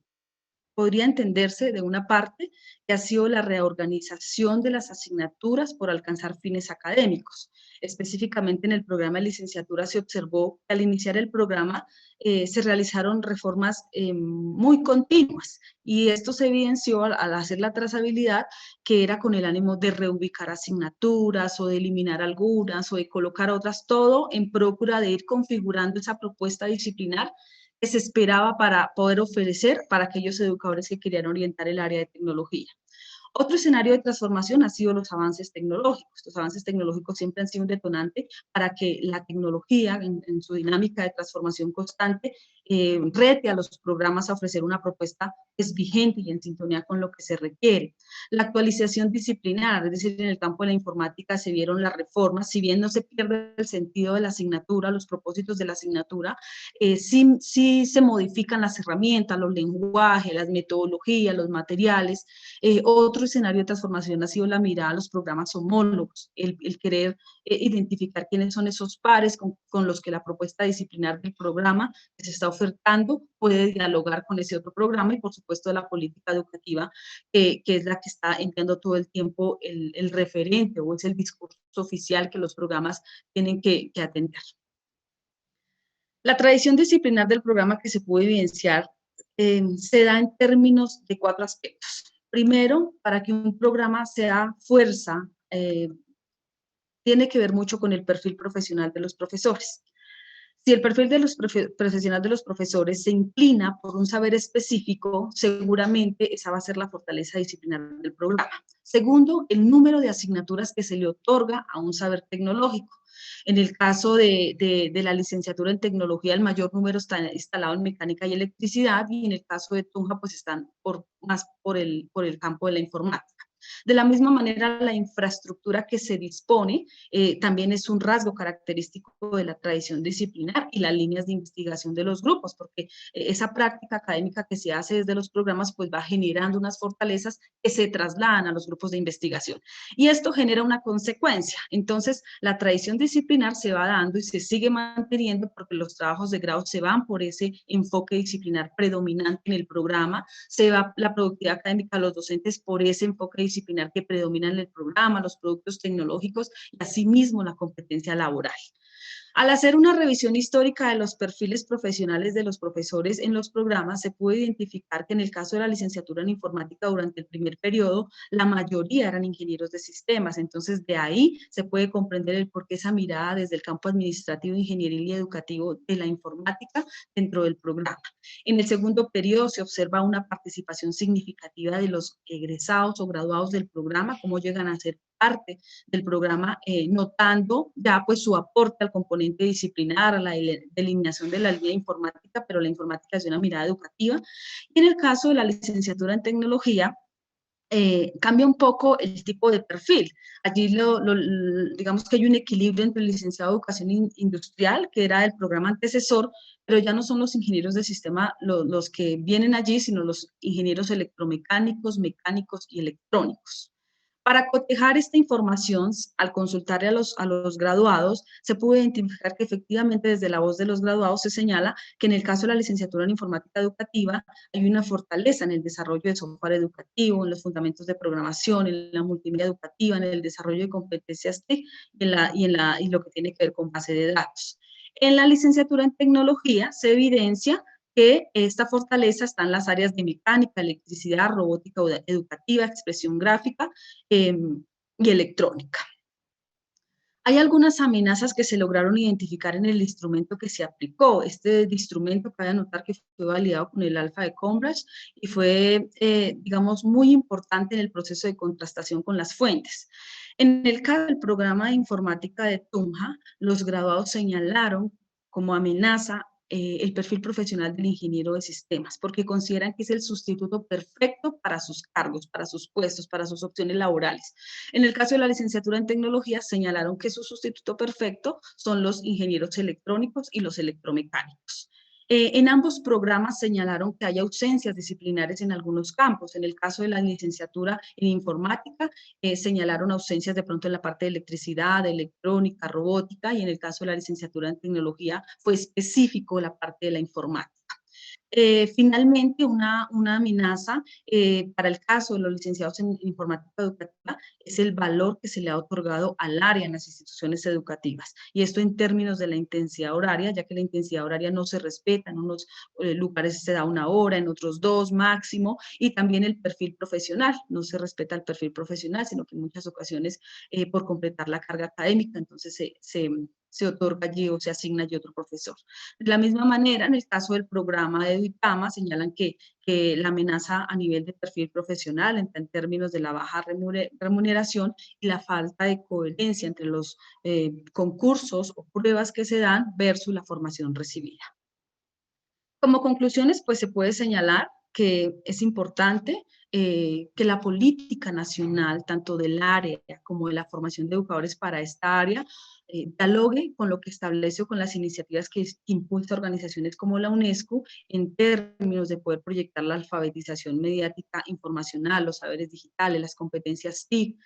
Podría entenderse de una parte que ha sido la reorganización de las asignaturas por alcanzar fines académicos. Específicamente en el programa de licenciatura se observó que al iniciar el programa se realizaron reformas muy continuas y esto se evidenció al hacer la trazabilidad que era con el ánimo de reubicar asignaturas o de eliminar algunas o de colocar otras, todo en procura de ir configurando esa propuesta disciplinar que se esperaba para poder ofrecer para aquellos educadores que querían orientar el área de tecnología. Otro escenario de transformación ha sido los avances tecnológicos. Los avances tecnológicos siempre han sido un detonante para que la tecnología, en su dinámica de transformación constante, rete a los programas a ofrecer una propuesta que es vigente y en sintonía con lo que se requiere. La actualización disciplinar, es decir, en el campo de la informática se vieron las reformas, si bien no se pierde el sentido de la asignatura, los propósitos de la asignatura, sí se modifican las herramientas, los lenguajes, las metodologías, los materiales. Otro escenario de transformación ha sido la mirada a los programas homólogos, el querer identificar quiénes son esos pares con los que la propuesta disciplinar del programa que se está ofertando puede dialogar con ese otro programa y por supuesto la política educativa que es la que está enviando todo el tiempo el referente o es el discurso oficial que los programas tienen que atender. La tradición disciplinar del programa que se puede evidenciar se da en términos de 4 aspectos. Primero, para que un programa sea fuerza, tiene que ver mucho con el perfil profesional de los profesores. Si el perfil de los profesional de los profesores se inclina por un saber específico, seguramente esa va a ser la fortaleza disciplinar del programa. Segundo, el número de asignaturas que se le otorga a un saber tecnológico. En el caso de la licenciatura en tecnología, el mayor número está instalado en mecánica y electricidad, y en el caso de Tunja, pues están más por el campo de la informática. De la misma manera, la infraestructura que se dispone también es un rasgo característico de la tradición disciplinar y las líneas de investigación de los grupos, porque esa práctica académica que se hace desde los programas pues va generando unas fortalezas que se trasladan a los grupos de investigación. Y esto genera una consecuencia. Entonces, la tradición disciplinar se va dando y se sigue manteniendo porque los trabajos de grado se van por ese enfoque disciplinar predominante en el programa, se va la productividad académica de los docentes por ese enfoque disciplinar que predomina en el programa, los productos tecnológicos y asimismo la competencia laboral. Al hacer una revisión histórica de los perfiles profesionales de los profesores en los programas, se puede identificar que en el caso de la licenciatura en informática durante el primer periodo, la mayoría eran ingenieros de sistemas. Entonces, de ahí se puede comprender el por qué esa mirada desde el campo administrativo, ingenieril y educativo de la informática dentro del programa. En el segundo periodo se observa una participación significativa de los egresados o graduados del programa, cómo llegan a ser parte del programa, notando ya pues su aporte al componente disciplinar, a la delineación de la línea informática, pero la informática es de una mirada educativa. Y en el caso de la licenciatura en tecnología, cambia un poco el tipo de perfil. Allí digamos que hay un equilibrio entre el licenciado de educación industrial, que era el programa antecesor, pero ya no son los ingenieros de sistema los que vienen allí, sino los ingenieros electromecánicos, mecánicos y electrónicos. Para cotejar esta información, al consultarle a los graduados, se pudo identificar que efectivamente desde la voz de los graduados se señala que en el caso de la licenciatura en informática educativa hay una fortaleza en el desarrollo de software educativo, en los fundamentos de programación, en la multimedia educativa, en el desarrollo de competencias TIC y lo que tiene que ver con base de datos. En la licenciatura en tecnología se evidencia que esta fortaleza está en las áreas de mecánica, electricidad, robótica educativa, expresión gráfica y electrónica. Hay algunas amenazas que se lograron identificar en el instrumento que se aplicó. Este instrumento, cabe anotar que fue validado con el alfa de Cambridge y fue, digamos, muy importante en el proceso de contrastación con las fuentes. En el caso del programa de informática de Tunja, los graduados señalaron como amenaza el perfil profesional del ingeniero de sistemas, porque consideran que es el sustituto perfecto para sus cargos, para sus puestos, para sus opciones laborales. En el caso de la licenciatura en tecnología, señalaron que su sustituto perfecto son los ingenieros electrónicos y los electromecánicos. En ambos programas señalaron que hay ausencias disciplinares en algunos campos. En el caso de la licenciatura en informática, señalaron ausencias de pronto en la parte de electricidad, de electrónica, robótica, y en el caso de la licenciatura en tecnología fue específico la parte de la informática. Finalmente, una amenaza para el caso de los licenciados en informática educativa es el valor que se le ha otorgado al área en las instituciones educativas. Y esto en términos de la intensidad horaria, ya que la intensidad horaria no se respeta, en unos lugares se da 1 hora, en otros 2 máximo, y también el perfil profesional, no se respeta el perfil profesional, sino que en muchas ocasiones por completar la carga académica, entonces se otorga allí o se asigna allí otro profesor. De la misma manera, en el caso del programa de Duitama, señalan que la amenaza a nivel de perfil profesional en términos de la baja remuneración y la falta de coherencia entre los concursos o pruebas que se dan versus la formación recibida. Como conclusiones, pues se puede señalar que es importante que la política nacional, tanto del área como de la formación de educadores para esta área, dialogue con lo que establece o con las iniciativas que impulsa organizaciones como la UNESCO en términos de poder proyectar la alfabetización mediática informacional, los saberes digitales, las competencias TIC.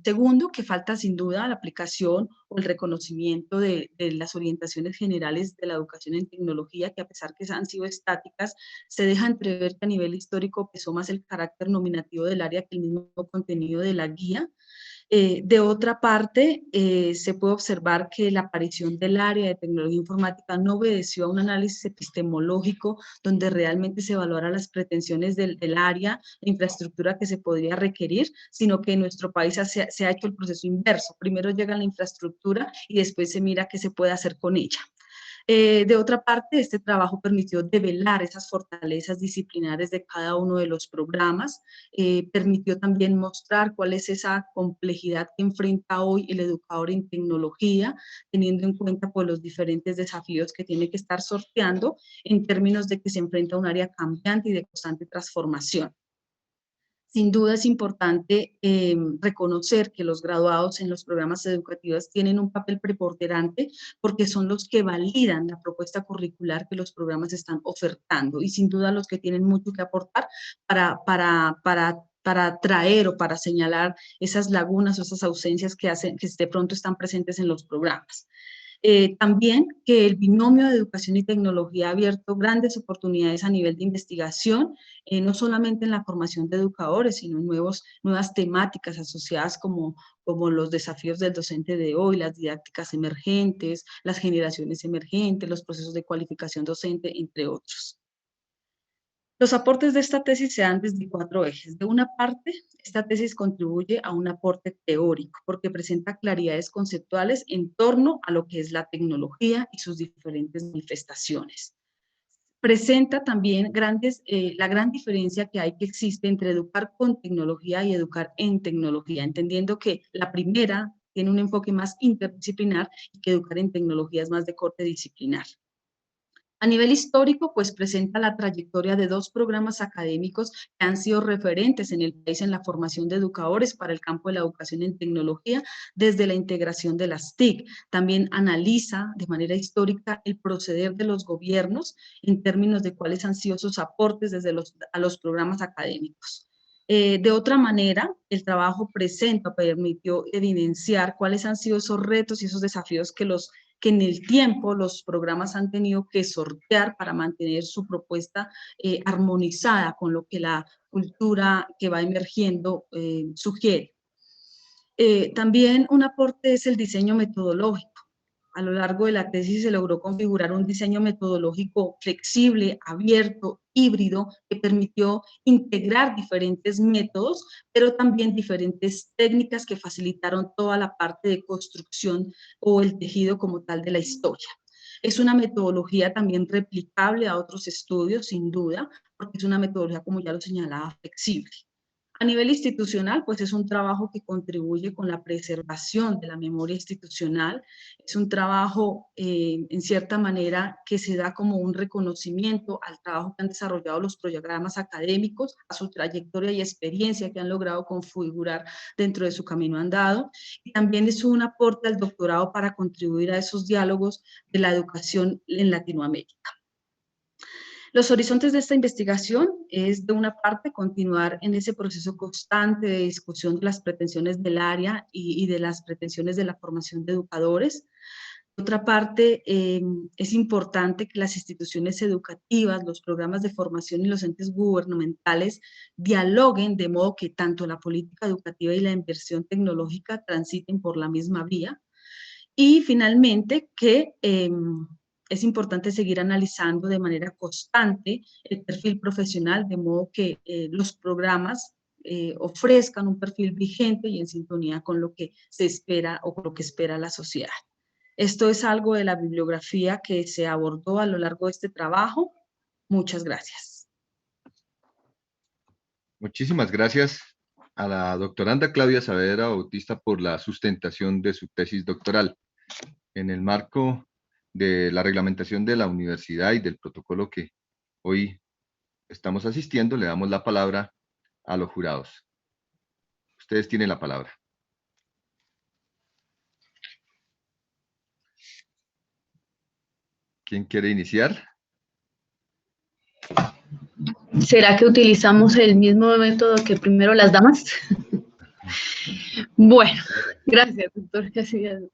Segundo, que falta sin duda la aplicación o el reconocimiento de las orientaciones generales de la educación en tecnología, que a pesar que han sido estáticas, se deja entrever que a nivel histórico pesó más el carácter nominativo del área que el mismo contenido de la guía. De otra parte, se puede observar que la aparición del área de tecnología informática no obedeció a un análisis epistemológico donde realmente se evaluara las pretensiones del área, la infraestructura que se podría requerir, sino que en nuestro país se ha hecho el proceso inverso. Primero llega la infraestructura y después se mira qué se puede hacer con ella. De otra parte, este trabajo permitió develar esas fortalezas disciplinares de cada uno de los programas, permitió también mostrar cuál es esa complejidad que enfrenta hoy el educador en tecnología, teniendo en cuenta pues, los diferentes desafíos que tiene que estar sorteando en términos de que se enfrenta a un área cambiante y de constante transformación. Sin duda es importante reconocer que los graduados en los programas educativos tienen un papel preponderante porque son los que validan la propuesta curricular que los programas están ofertando y sin duda los que tienen mucho que aportar para traer o para señalar esas lagunas o esas ausencias que de pronto están presentes en los programas. También que el binomio de educación y tecnología ha abierto grandes oportunidades a nivel de investigación, no solamente en la formación de educadores, sino en nuevas temáticas asociadas como los desafíos del docente de hoy, las didácticas emergentes, las generaciones emergentes, los procesos de cualificación docente, entre otros. Los aportes de esta tesis se dan desde 4 ejes. De una parte, esta tesis contribuye a un aporte teórico porque presenta claridades conceptuales en torno a lo que es la tecnología y sus diferentes manifestaciones. Presenta también la gran diferencia que existe entre educar con tecnología y educar en tecnología, entendiendo que la primera tiene un enfoque más interdisciplinar y que educar en tecnología es más de corte disciplinar. A nivel histórico, pues presenta la trayectoria de 2 programas académicos que han sido referentes en el país en la formación de educadores para el campo de la educación en tecnología desde la integración de las TIC. También analiza de manera histórica el proceder de los gobiernos en términos de cuáles han sido sus aportes a los programas académicos. De otra manera, el trabajo permitió evidenciar cuáles han sido esos retos y esos desafíos que en el tiempo los programas han tenido que sortear para mantener su propuesta armonizada con lo que la cultura que va emergiendo sugiere. También un aporte es el diseño metodológico. A lo largo de la tesis se logró configurar un diseño metodológico flexible, abierto, híbrido, que permitió integrar diferentes métodos, pero también diferentes técnicas que facilitaron toda la parte de construcción o el tejido como tal de la historia. Es una metodología también replicable a otros estudios, sin duda, porque es una metodología, como ya lo señalaba, flexible. A nivel institucional, pues es un trabajo que contribuye con la preservación de la memoria institucional, es un trabajo en cierta manera que se da como un reconocimiento al trabajo que han desarrollado los programas académicos, a su trayectoria y experiencia que han logrado configurar dentro de su camino andado, y también es un aporte al doctorado para contribuir a esos diálogos de la educación en Latinoamérica. Los horizontes de esta investigación es, de una parte, continuar en ese proceso constante de discusión de las pretensiones del área y de las pretensiones de la formación de educadores. De otra parte, es importante que las instituciones educativas, los programas de formación y los entes gubernamentales dialoguen de modo que tanto la política educativa y la inversión tecnológica transiten por la misma vía. Y finalmente, que es importante seguir analizando de manera constante el perfil profesional, de modo que los programas ofrezcan un perfil vigente y en sintonía con lo que se espera o con lo que espera la sociedad. Esto es algo de la bibliografía que se abordó a lo largo de este trabajo. Muchas gracias. Muchísimas gracias a la doctoranda Claudia Saavedra Bautista por la sustentación de su tesis doctoral. En el marco de la reglamentación de la universidad y del protocolo que hoy estamos asistiendo, le damos la palabra a los jurados. Ustedes tienen la palabra. ¿Quién quiere iniciar? ¿Será que utilizamos el mismo método que primero las damas? Bueno, gracias, doctor Casillas.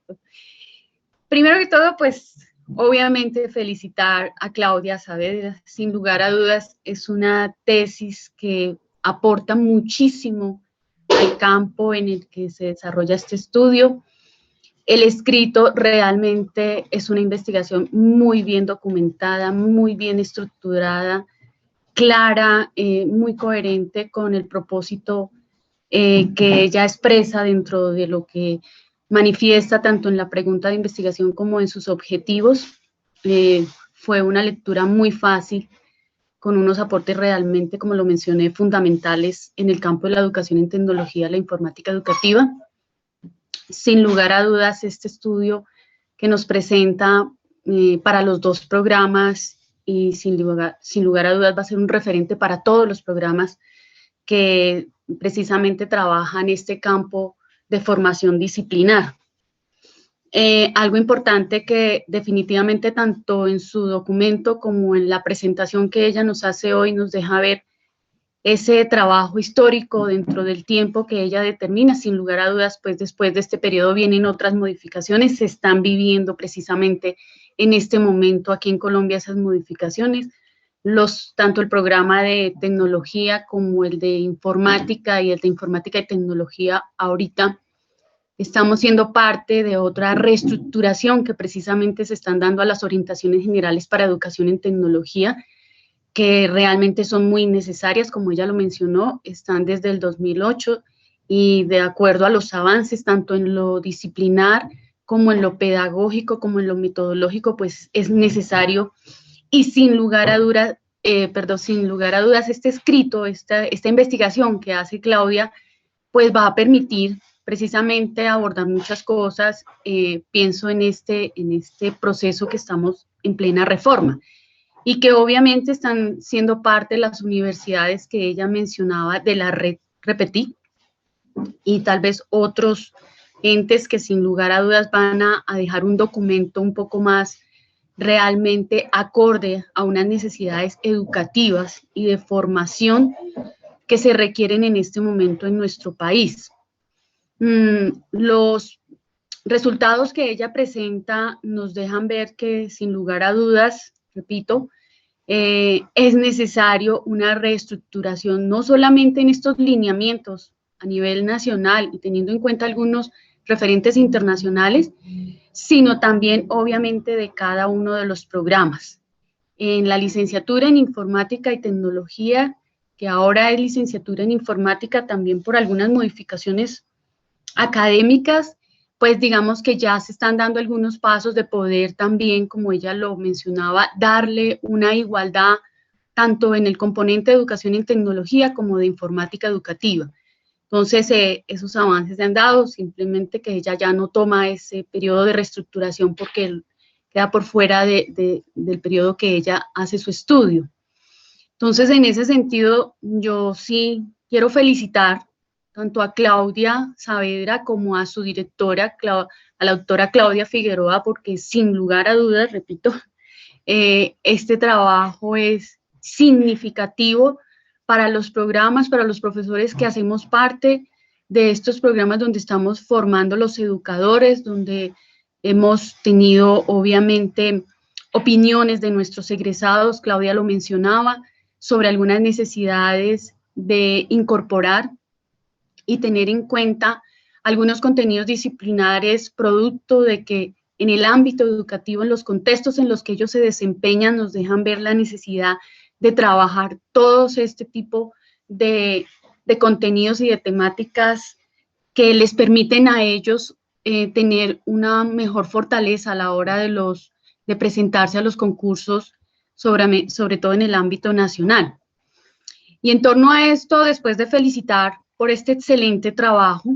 Primero que todo, pues, obviamente felicitar a Claudia Saavedra. Sin lugar a dudas, es una tesis que aporta muchísimo al campo en el que se desarrolla este estudio. El escrito realmente es una investigación muy bien documentada, muy bien estructurada, clara, muy coherente con el propósito que ella expresa dentro de lo que manifiesta tanto en la pregunta de investigación como en sus objetivos. Fue una lectura muy fácil, con unos aportes realmente, como lo mencioné, fundamentales en el campo de la educación en tecnología, la informática educativa. Sin lugar a dudas, este estudio que nos presenta para los dos programas y sin lugar a dudas va a ser un referente para todos los programas que precisamente trabajan este campo de formación disciplinar. Algo importante que definitivamente tanto en su documento como en la presentación que ella nos hace hoy nos deja ver ese trabajo histórico dentro del tiempo que ella determina. Sin lugar a dudas, pues después de este periodo vienen otras modificaciones, se están viviendo precisamente en este momento aquí en Colombia esas modificaciones. Tanto el programa de tecnología como el de informática y el de informática y tecnología ahorita estamos siendo parte de otra reestructuración que precisamente se están dando a las orientaciones generales para educación en tecnología, que realmente son muy necesarias, como ella lo mencionó, están desde el 2008 y de acuerdo a los avances, tanto en lo disciplinar como en lo pedagógico, como en lo metodológico, pues es necesario y sin lugar a dudas, este escrito, esta investigación que hace Claudia, pues va a permitir precisamente abordar muchas cosas. Pienso en este proceso que estamos en plena reforma y que obviamente están siendo parte de las universidades que ella mencionaba de la red Repetí y tal vez otros entes que sin lugar a dudas van a dejar un documento un poco más realmente acorde a unas necesidades educativas y de formación que se requieren en este momento en nuestro país. Los resultados que ella presenta nos dejan ver que sin lugar a dudas, repito, es necesario una reestructuración, no solamente en estos lineamientos a nivel nacional y teniendo en cuenta algunos referentes internacionales, sino también obviamente de cada uno de los programas. En la licenciatura en informática y tecnología, que ahora es licenciatura en informática también por algunas modificaciones académicas, pues digamos que ya se están dando algunos pasos de poder también, como ella lo mencionaba, darle una igualdad tanto en el componente de educación en tecnología como de informática educativa. Entonces, esos avances se han dado, simplemente que ella ya no toma ese periodo de reestructuración porque queda por fuera del periodo que ella hace su estudio. Entonces, en ese sentido, yo sí quiero felicitar tanto a Claudia Saavedra como a su directora, a la doctora Claudia Figueroa, porque sin lugar a dudas, repito, este trabajo es significativo para los programas, para los profesores que hacemos parte de estos programas donde estamos formando los educadores, donde hemos tenido obviamente opiniones de nuestros egresados, Claudia lo mencionaba, sobre algunas necesidades de incorporar y tener en cuenta algunos contenidos disciplinares producto de que en el ámbito educativo, en los contextos en los que ellos se desempeñan, nos dejan ver la necesidad de trabajar todos este tipo de contenidos y de temáticas que les permiten a ellos tener una mejor fortaleza a la hora de presentarse a los concursos, sobre todo en el ámbito nacional. Y en torno a esto, después de felicitar por este excelente trabajo,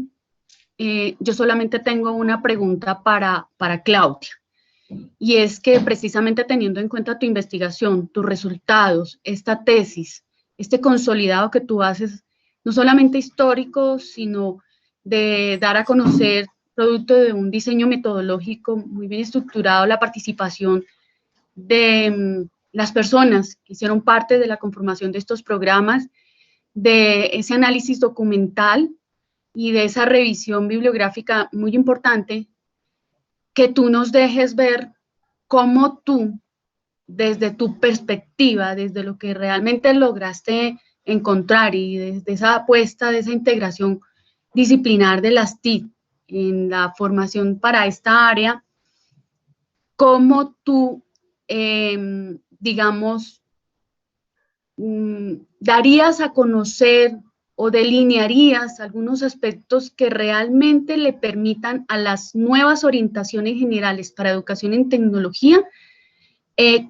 yo solamente tengo una pregunta para Claudia, y es que precisamente teniendo en cuenta tu investigación, tus resultados, esta tesis, este consolidado que tú haces, no solamente histórico, sino de dar a conocer, producto de un diseño metodológico muy bien estructurado, la participación de las personas que hicieron parte de la conformación de estos programas, de ese análisis documental y de esa revisión bibliográfica muy importante, que tú nos dejes ver cómo tú, desde tu perspectiva, desde lo que realmente lograste encontrar y desde esa apuesta, de esa integración disciplinar de las TIC, en la formación para esta área, cómo tú, digamos, darías a conocer o delinearías algunos aspectos que realmente le permitan a las nuevas orientaciones generales para educación en tecnología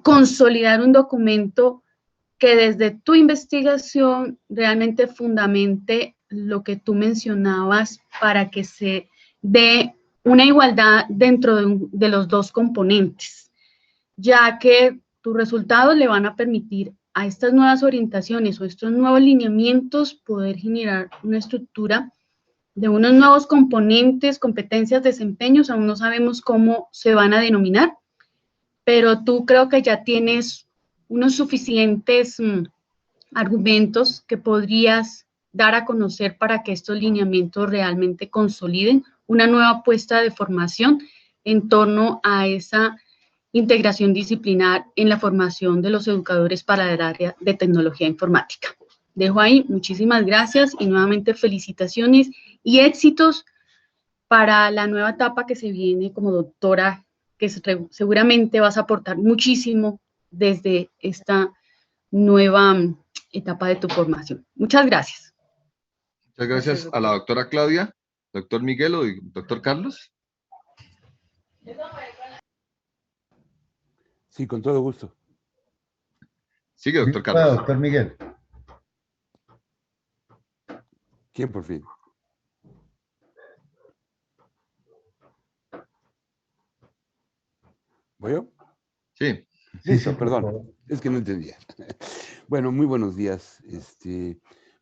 consolidar un documento que desde tu investigación realmente fundamente lo que tú mencionabas para que se dé una igualdad dentro de los dos componentes, ya que tus resultados le van a permitir a estas nuevas orientaciones o estos nuevos lineamientos poder generar una estructura de unos nuevos componentes, competencias, desempeños, aún no sabemos cómo se van a denominar, pero tú creo que ya tienes unos suficientes argumentos que podrías dar a conocer para que estos lineamientos realmente consoliden una nueva apuesta de formación en torno a esa integración disciplinar en la formación de los educadores para el área de tecnología informática. Dejo ahí, muchísimas gracias y nuevamente felicitaciones y éxitos para la nueva etapa que se viene como doctora, que seguramente vas a aportar muchísimo desde esta nueva etapa de tu formación. Muchas gracias. Muchas gracias a la doctora Claudia, doctor Miguel o doctor Carlos. Sí, con todo gusto. Sigue, doctor Carlos. Doctor Miguel. ¿Quién por fin? ¿Voy yo? Sí. Listo, perdón. Es que no entendía. Bueno, muy buenos días.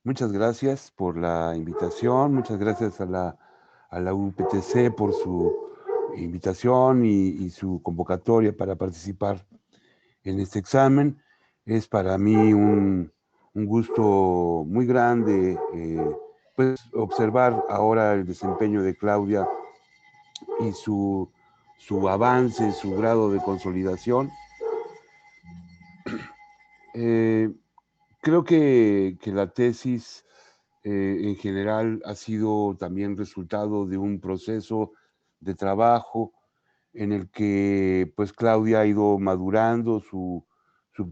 Muchas gracias por la invitación. Muchas gracias a la UPTC por su invitación y su convocatoria para participar en este examen. Es para mí un gusto muy grande pues observar ahora el desempeño de Claudia y su avance, su grado de consolidación. Creo que la tesis en general ha sido también resultado de un proceso de trabajo en el que pues Claudia ha ido madurando su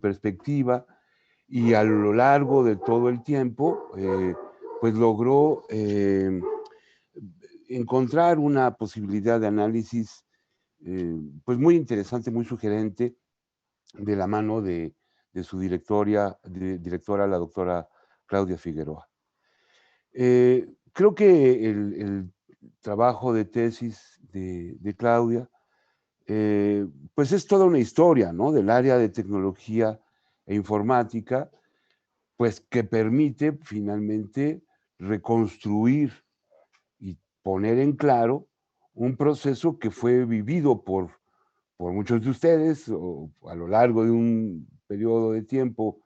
perspectiva y a lo largo de todo el tiempo pues logró encontrar una posibilidad de análisis pues muy interesante, muy sugerente, de la mano de su directora, la doctora Claudia Figueroa. Creo que el trabajo de tesis de Claudia pues es toda una historia, ¿no? Del área de tecnología e informática, pues que permite finalmente reconstruir y poner en claro un proceso que fue vivido por muchos de ustedes a lo largo de un periodo de tiempo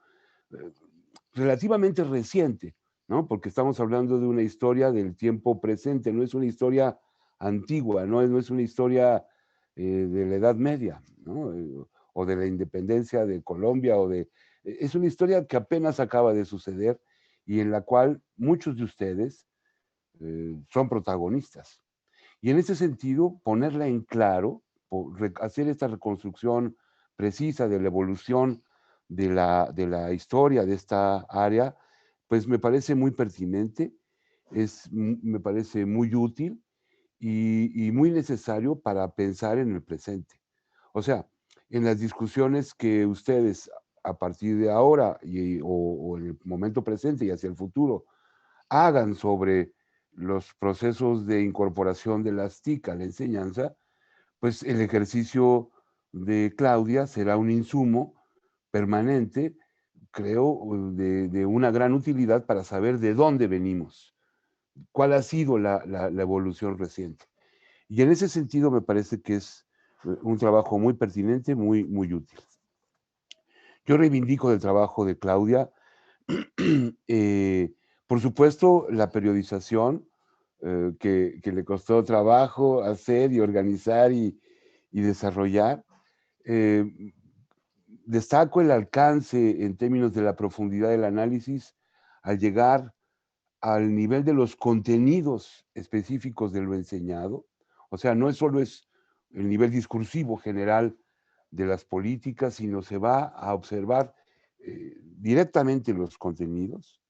relativamente reciente, ¿no? Porque estamos hablando de una historia del tiempo presente, no es una historia antigua, no es una historia de la Edad Media, ¿no? O de la independencia de Colombia, es una historia que apenas acaba de suceder y en la cual muchos de ustedes son protagonistas. Y en ese sentido, ponerla en claro, hacer esta reconstrucción precisa de la evolución de la historia de esta área, pues me parece muy pertinente, me parece muy útil y muy necesario para pensar en el presente. O sea, en las discusiones que ustedes a partir de ahora o en el momento presente y hacia el futuro hagan sobre los procesos de incorporación de las TIC a la enseñanza, pues el ejercicio de Claudia será un insumo permanente, creo, de una gran utilidad para saber de dónde venimos, cuál ha sido la evolución reciente. Y en ese sentido me parece que es un trabajo muy pertinente, muy, muy útil. Yo reivindico el trabajo de Claudia, por supuesto, la periodización, que le costó trabajo hacer y organizar y desarrollar. Destaco el alcance en términos de la profundidad del análisis al llegar al nivel de los contenidos específicos de lo enseñado. O sea, no solo es el nivel discursivo general de las políticas, sino se va a observar directamente los contenidos.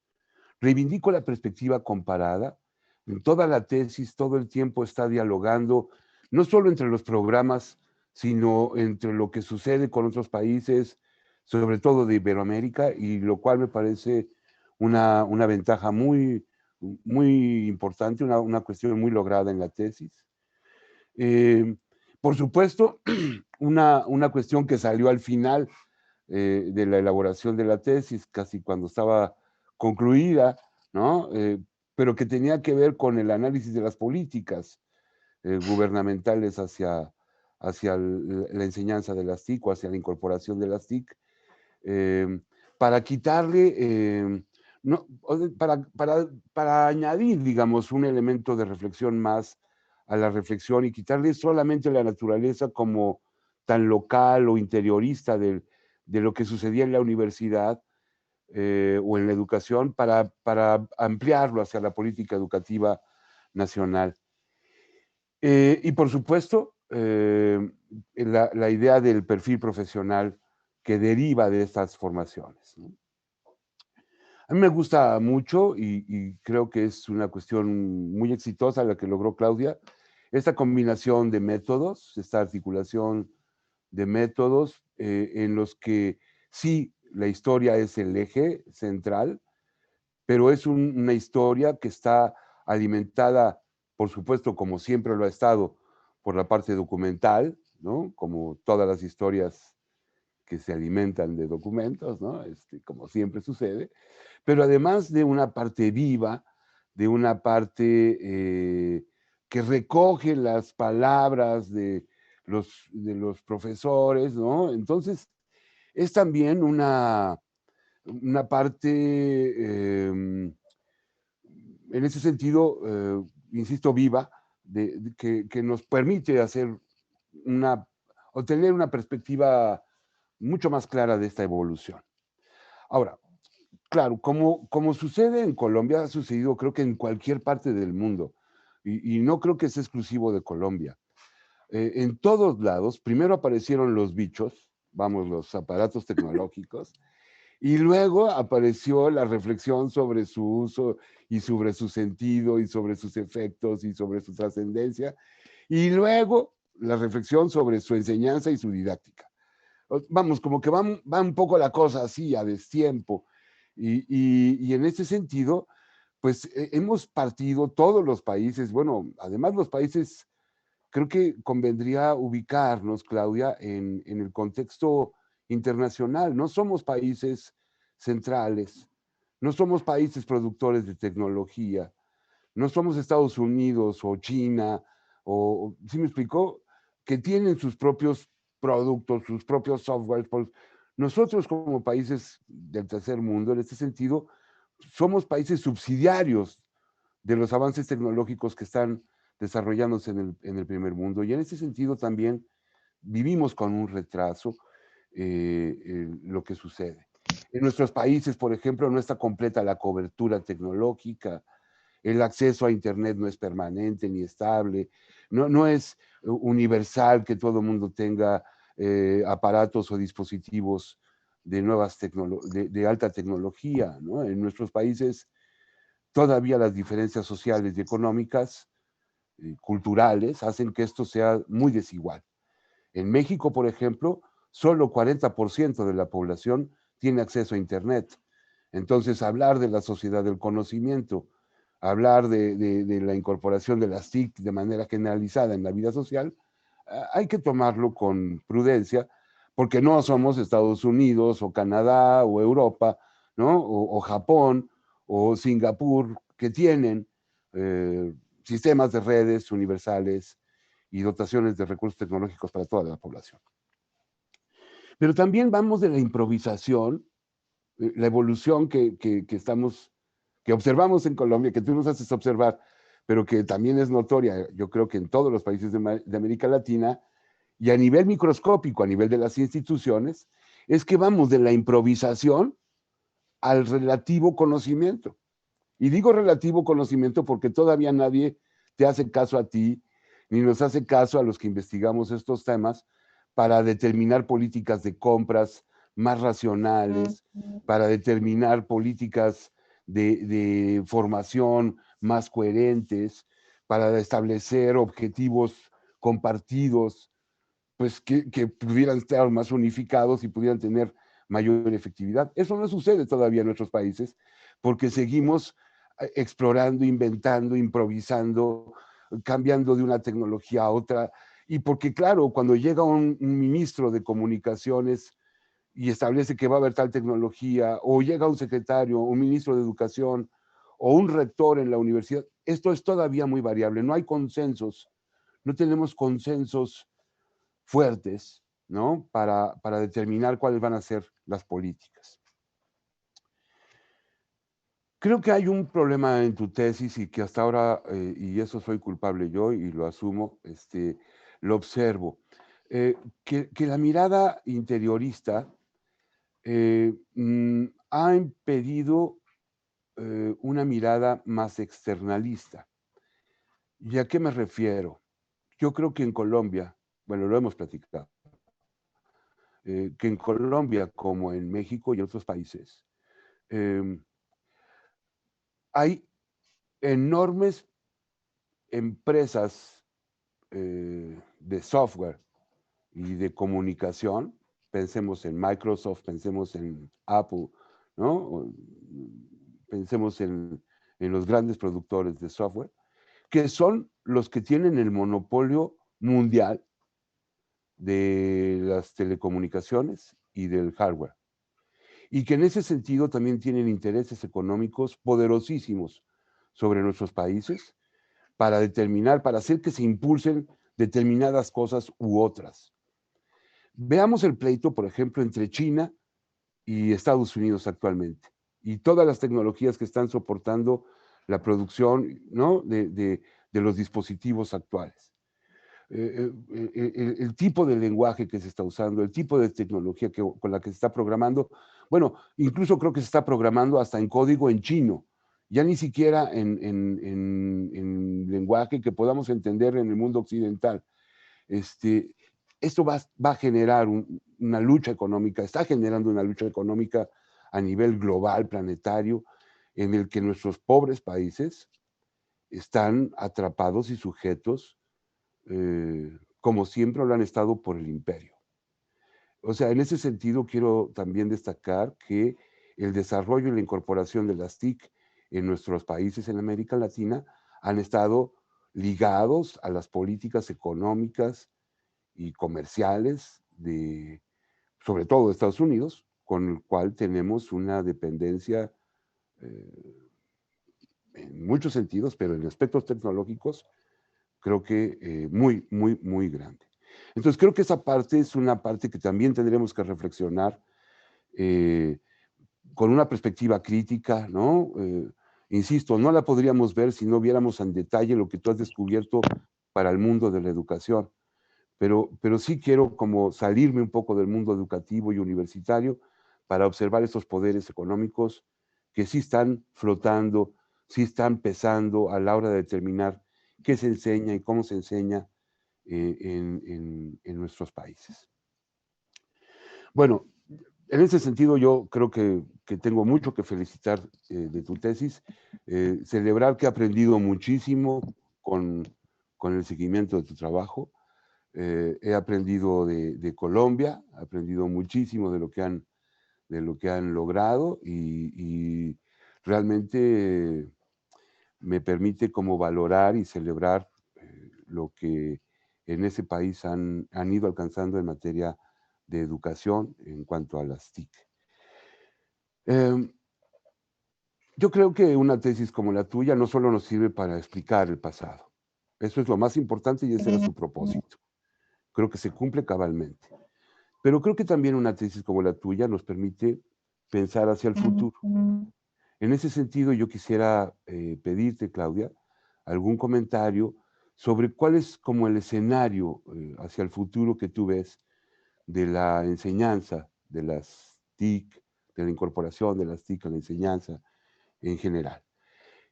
Reivindico la perspectiva comparada. En toda la tesis, todo el tiempo está dialogando, no solo entre los programas, sino entre lo que sucede con otros países, sobre todo de Iberoamérica, y lo cual me parece una ventaja muy, muy importante, una cuestión muy lograda en la tesis. Por supuesto, una cuestión que salió al final de la elaboración de la tesis, casi cuando estaba concluida, ¿no? Pero que tenía que ver con el análisis de las políticas gubernamentales hacia la enseñanza de las TIC o hacia la incorporación de las TIC, para quitarle, no, para añadir, digamos, un elemento de reflexión más a la reflexión y quitarle solamente la naturaleza como tan local o interiorista de lo que sucedía en la universidad o en la educación para ampliarlo hacia la política educativa nacional. Y por supuesto, la idea del perfil profesional que deriva de estas formaciones, ¿no? A mí me gusta mucho y creo que es una cuestión muy exitosa la que logró Claudia, esta combinación de métodos, esta articulación de métodos en los que sí, la historia es el eje central, pero es una historia que está alimentada, por supuesto, como siempre lo ha estado, por la parte documental, ¿no? Como todas las historias que se alimentan de documentos, ¿no? Como siempre sucede, pero además de una parte viva, de una parte que recoge las palabras de los profesores, ¿no? Entonces, es también una parte, en ese sentido, insisto, viva, que nos permite obtener una perspectiva mucho más clara de esta evolución. Ahora, claro, como sucede en Colombia, ha sucedido creo que en cualquier parte del mundo, y no creo que sea exclusivo de Colombia. En todos lados, primero aparecieron los bichos, vamos, los aparatos tecnológicos, y luego apareció la reflexión sobre su uso y sobre su sentido y sobre sus efectos y sobre su trascendencia, y luego la reflexión sobre su enseñanza y su didáctica. Vamos, como que va un poco la cosa así, a destiempo. Y en ese sentido, pues hemos partido todos los países, bueno, además los países, creo que convendría ubicarnos, Claudia, en el contexto internacional. No somos países centrales, no somos países productores de tecnología, no somos Estados Unidos o China, o ¿sí me explicó? Que tienen sus propios productos, sus propios softwares. Nosotros como países del tercer mundo, en este sentido, somos países subsidiarios de los avances tecnológicos que están desarrollándose en el primer mundo. Y en ese sentido también vivimos con un retraso lo que sucede. En nuestros países, por ejemplo, no está completa la cobertura tecnológica, el acceso a Internet no es permanente ni estable, no es universal que todo el mundo tenga aparatos o dispositivos de alta tecnología, ¿no? En nuestros países todavía las diferencias sociales y económicas, culturales, hacen que esto sea muy desigual. En México, por ejemplo, solo 40% de la población tiene acceso a Internet. Entonces, hablar de la sociedad del conocimiento, hablar de la incorporación de las TIC de manera generalizada en la vida social, hay que tomarlo con prudencia, porque no somos Estados Unidos o Canadá o Europa, ¿no? O Japón o Singapur, que tienen sistemas de redes universales y dotaciones de recursos tecnológicos para toda la población. Pero también vamos de la improvisación, la evolución que observamos en Colombia, que tú nos haces observar, pero que también es notoria, yo creo que en todos los países de América Latina, y a nivel microscópico, a nivel de las instituciones, es que vamos de la improvisación al relativo conocimiento. Y digo relativo conocimiento porque todavía nadie te hace caso a ti, ni nos hace caso a los que investigamos estos temas para determinar políticas de compras más racionales, para determinar políticas de formación más coherentes, para establecer objetivos compartidos, pues que pudieran estar más unificados y pudieran tener mayor efectividad. Eso no sucede todavía en nuestros países porque seguimos explorando, inventando, improvisando, cambiando de una tecnología a otra. Y porque, claro, cuando llega un ministro de comunicaciones y establece que va a haber tal tecnología, o llega un secretario, un ministro de educación, o un rector en la universidad, esto es todavía muy variable, no hay consensos, no tenemos consensos fuertes, ¿no? Para determinar cuáles van a ser las políticas. Creo que hay un problema en tu tesis y que hasta ahora, y eso soy culpable yo y lo asumo, lo observo, que la mirada interiorista ha impedido una mirada más externalista. ¿Y a qué me refiero? Yo creo que en Colombia, bueno, lo hemos platicado, que en Colombia, como en México y en otros países, hay enormes empresas de software y de comunicación. Pensemos en Microsoft, pensemos en Apple, ¿no? Pensemos en los grandes productores de software, que son los que tienen el monopolio mundial de las telecomunicaciones y del hardware. Y que en ese sentido también tienen intereses económicos poderosísimos sobre nuestros países para determinar, para hacer que se impulsen determinadas cosas u otras. Veamos el pleito, por ejemplo, entre China y Estados Unidos actualmente, y todas las tecnologías que están soportando la producción, ¿no? de los dispositivos actuales. El tipo de lenguaje que se está usando, el tipo de tecnología con la que se está programando, bueno, incluso creo que se está programando hasta en código en chino, ya ni siquiera en lenguaje que podamos entender en el mundo occidental. Esto va a generar una lucha económica, está generando una lucha económica a nivel global, planetario, en el que nuestros pobres países están atrapados y sujetos como siempre lo han estado por el imperio. O sea, en ese sentido quiero también destacar que el desarrollo y la incorporación de las TIC en nuestros países en América Latina han estado ligados a las políticas económicas y comerciales sobre todo de Estados Unidos, con el cual tenemos una dependencia en muchos sentidos, pero en aspectos tecnológicos, creo que muy, muy, muy grande. Entonces, creo que esa parte es una parte que también tendremos que reflexionar con una perspectiva crítica, ¿no? Insisto, no la podríamos ver si no viéramos en detalle lo que tú has descubierto para el mundo de la educación, pero sí quiero como salirme un poco del mundo educativo y universitario para observar estos poderes económicos que sí están flotando, sí están pesando a la hora de determinar qué se enseña y cómo se enseña en nuestros países. Bueno, en ese sentido yo creo que tengo mucho que felicitar de tu tesis, celebrar que he aprendido muchísimo con el seguimiento de tu trabajo. He aprendido de Colombia, he aprendido muchísimo de lo que han logrado y realmente me permite como valorar y celebrar lo que en ese país han ido alcanzando en materia de educación en cuanto a las TIC. Yo creo que una tesis como la tuya no solo nos sirve para explicar el pasado. Eso es lo más importante y ese era su propósito. Creo que se cumple cabalmente. Pero creo que también una tesis como la tuya nos permite pensar hacia el futuro. En ese sentido, yo quisiera pedirte, Claudia, algún comentario sobre cuál es como el escenario hacia el futuro que tú ves de la enseñanza de las TIC, de la incorporación de las TIC a la enseñanza en general.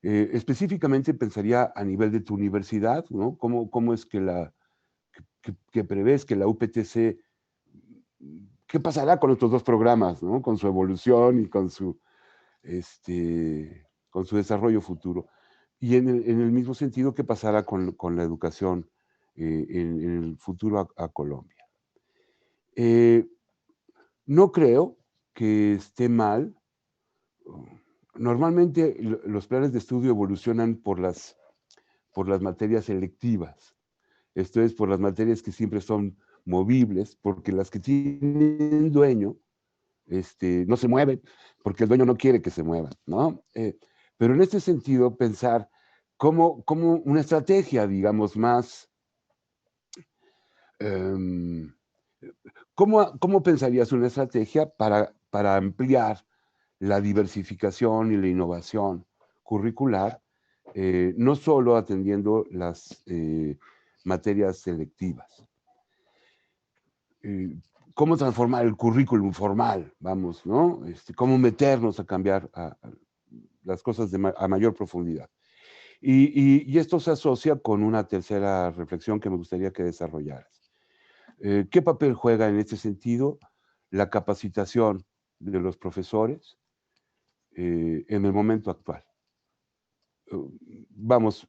Específicamente pensaría a nivel de tu universidad, ¿no? ¿Cómo es que prevés que la UPTC, qué pasará con estos dos programas, ¿no? Con su evolución y con su desarrollo futuro? Y en el mismo sentido, ¿qué pasará con la educación en el futuro a Colombia? No creo que esté mal. Normalmente los planes de estudio evolucionan por las materias selectivas. Esto es, por las materias que siempre son movibles, porque las que tienen dueño no se mueven, porque el dueño no quiere que se muevan, ¿no? Pero en este sentido, pensar como una estrategia, digamos, más... ¿Cómo pensarías una estrategia para ampliar la diversificación y la innovación curricular, no solo atendiendo las materias selectivas? ¿Cómo transformar el currículum formal? Vamos, ¿no? ¿Cómo meternos a cambiar las cosas a mayor profundidad? Y esto se asocia con una tercera reflexión que me gustaría que desarrollaras. ¿Qué papel juega en este sentido la capacitación de los profesores en el momento actual? Vamos,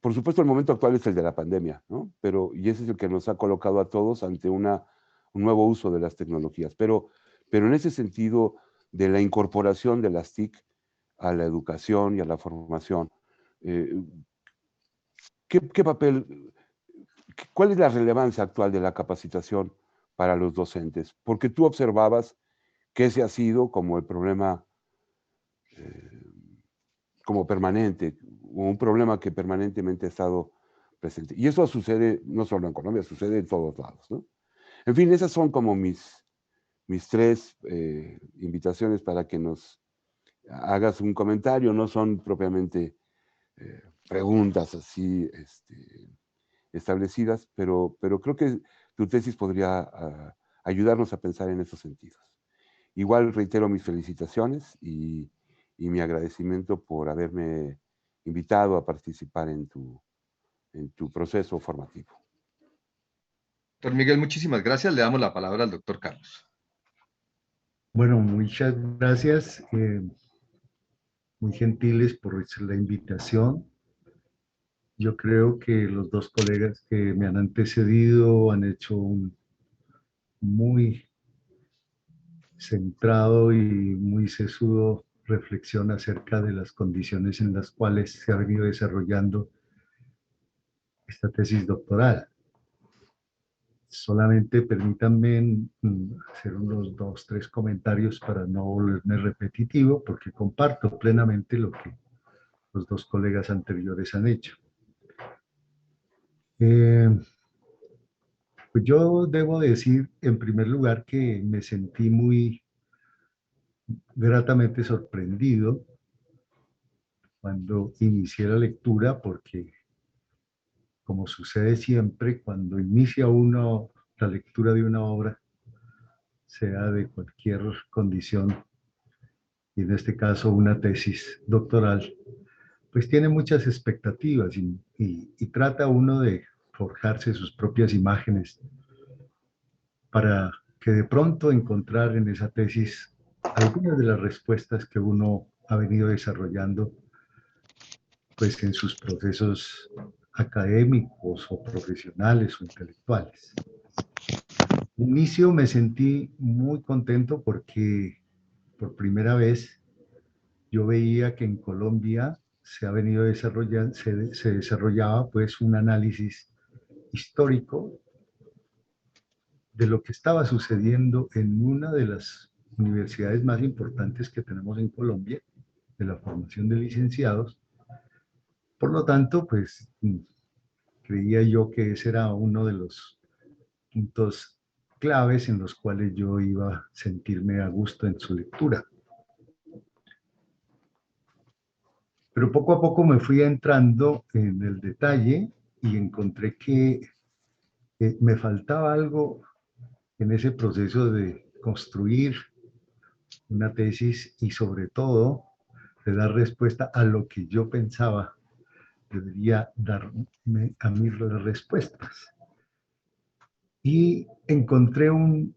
por supuesto el momento actual es el de la pandemia, ¿no? Y ese es el que nos ha colocado a todos ante un nuevo uso de las tecnologías. Pero en ese sentido de la incorporación de las TIC a la educación y a la formación, ¿qué papel, cuál es la relevancia actual de la capacitación para los docentes? Porque tú observabas que ese ha sido como el problema como permanente, un problema que permanentemente ha estado presente. Y eso sucede no solo en Colombia, sucede en todos lados, ¿no? En fin, esas son como mis tres invitaciones para que nos hagas un comentario. No son propiamente preguntas así establecidas, pero creo que tu tesis podría ayudarnos a pensar en esos sentidos. Igual reitero mis felicitaciones y mi agradecimiento por haberme invitado a participar en tu proceso formativo. Doctor Miguel, muchísimas gracias. Le damos la palabra al doctor Carlos. Bueno, muchas gracias. Muy gentiles por la invitación. Yo creo que los dos colegas que me han antecedido han hecho un muy centrado y muy sesudo reflexión acerca de las condiciones en las cuales se ha venido desarrollando esta tesis doctoral. Solamente permítanme hacer unos 2, 3 comentarios para no volverme repetitivo, porque comparto plenamente lo que los dos colegas anteriores han hecho. Pues yo debo decir, en primer lugar, que me sentí muy gratamente sorprendido cuando inicié la lectura, porque como sucede siempre, cuando inicia uno la lectura de una obra, sea de cualquier condición, y en este caso una tesis doctoral, pues tiene muchas expectativas y trata uno de forjarse sus propias imágenes para que de pronto encontrar en esa tesis algunas de las respuestas que uno ha venido desarrollando pues en sus procesos académicos o profesionales o intelectuales. Al inicio me sentí muy contento porque por primera vez yo veía que en Colombia se ha venido desarrollando, se desarrollaba pues un análisis histórico de lo que estaba sucediendo en una de las universidades más importantes que tenemos en Colombia, de la formación de licenciados. Por lo tanto, pues creía yo que ese era uno de los puntos claves en los cuales yo iba a sentirme a gusto en su lectura. Pero poco a poco me fui entrando en el detalle y encontré que me faltaba algo en ese proceso de construir una tesis y sobre todo de dar respuesta a lo que yo pensaba debería darme a mí las respuestas. Y encontré un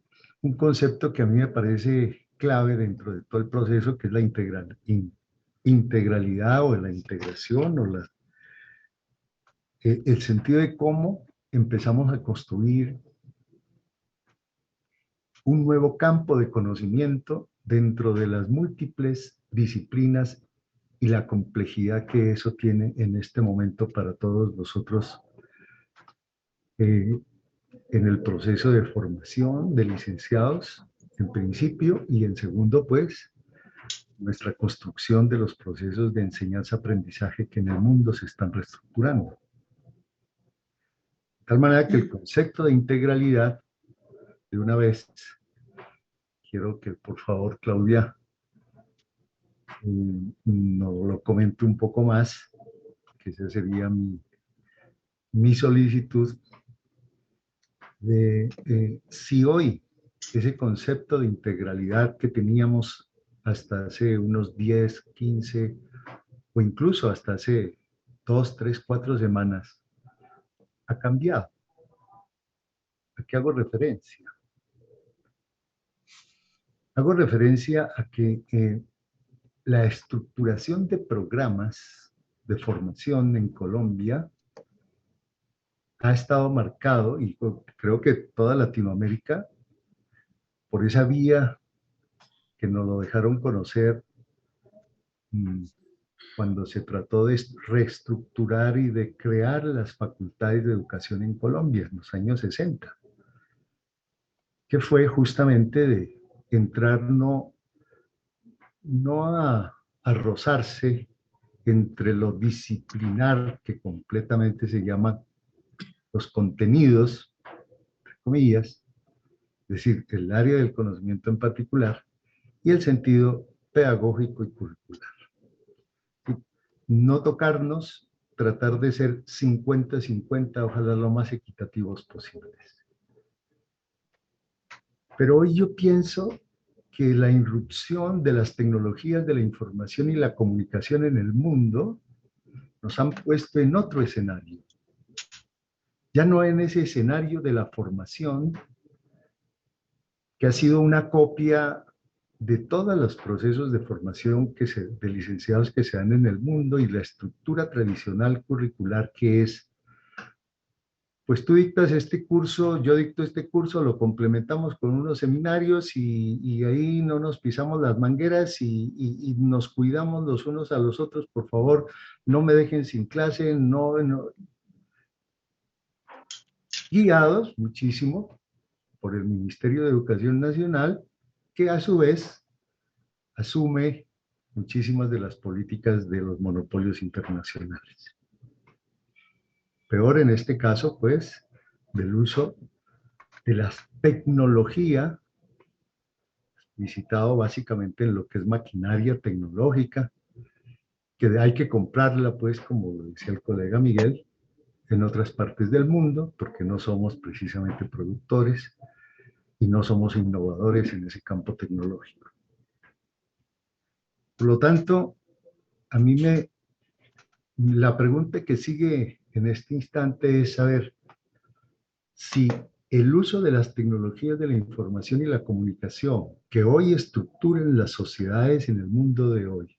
concepto que a mí me parece clave dentro de todo el proceso, que es la integralidad o la integración o el sentido de cómo empezamos a construir un nuevo campo de conocimiento dentro de las múltiples disciplinas y la complejidad que eso tiene en este momento para todos nosotros en el proceso de formación de licenciados, en principio, y en segundo, pues, nuestra construcción de los procesos de enseñanza-aprendizaje que en el mundo se están reestructurando. De tal manera que el concepto de integralidad, de una vez, quiero que por favor Claudia nos lo comente un poco más, que esa sería mi solicitud de si hoy ese concepto de integralidad que teníamos hasta hace unos 10, 15 o incluso hasta hace 2, 3, 4 semanas ha cambiado. ¿A qué hago referencia? Hago referencia a que la estructuración de programas de formación en Colombia ha estado marcado, y creo que toda Latinoamérica, por esa vía que nos lo dejaron conocer cuando se trató de reestructurar y de crear las facultades de educación en Colombia en los años 60, que fue justamente de entrar no a rozarse entre lo disciplinar, que completamente se llama los contenidos, entre comillas, es decir, el área del conocimiento en particular, y el sentido pedagógico y curricular. No tocarnos, tratar de ser 50-50, ojalá lo más equitativos posibles. Pero hoy yo pienso que la irrupción de las tecnologías de la información y la comunicación en el mundo nos han puesto en otro escenario. Ya no en ese escenario de la formación, que ha sido una copia de todos los procesos de formación de licenciados que se dan en el mundo y la estructura tradicional curricular que es, pues tú dictas este curso, yo dicto este curso, lo complementamos con unos seminarios y ahí no nos pisamos las mangueras y nos cuidamos los unos a los otros, por favor, no me dejen sin clase, no. Guiados muchísimo por el Ministerio de Educación Nacional, que a su vez asume muchísimas de las políticas de los monopolios internacionales. Peor en este caso, pues, del uso de la tecnología, visitado básicamente en lo que es maquinaria tecnológica, que hay que comprarla, pues, como lo decía el colega Miguel, en otras partes del mundo, porque no somos precisamente productores y no somos innovadores en ese campo tecnológico. Por lo tanto, a mí la pregunta que sigue en este instante es saber si el uso de las tecnologías de la información y la comunicación que hoy estructuran las sociedades en el mundo de hoy,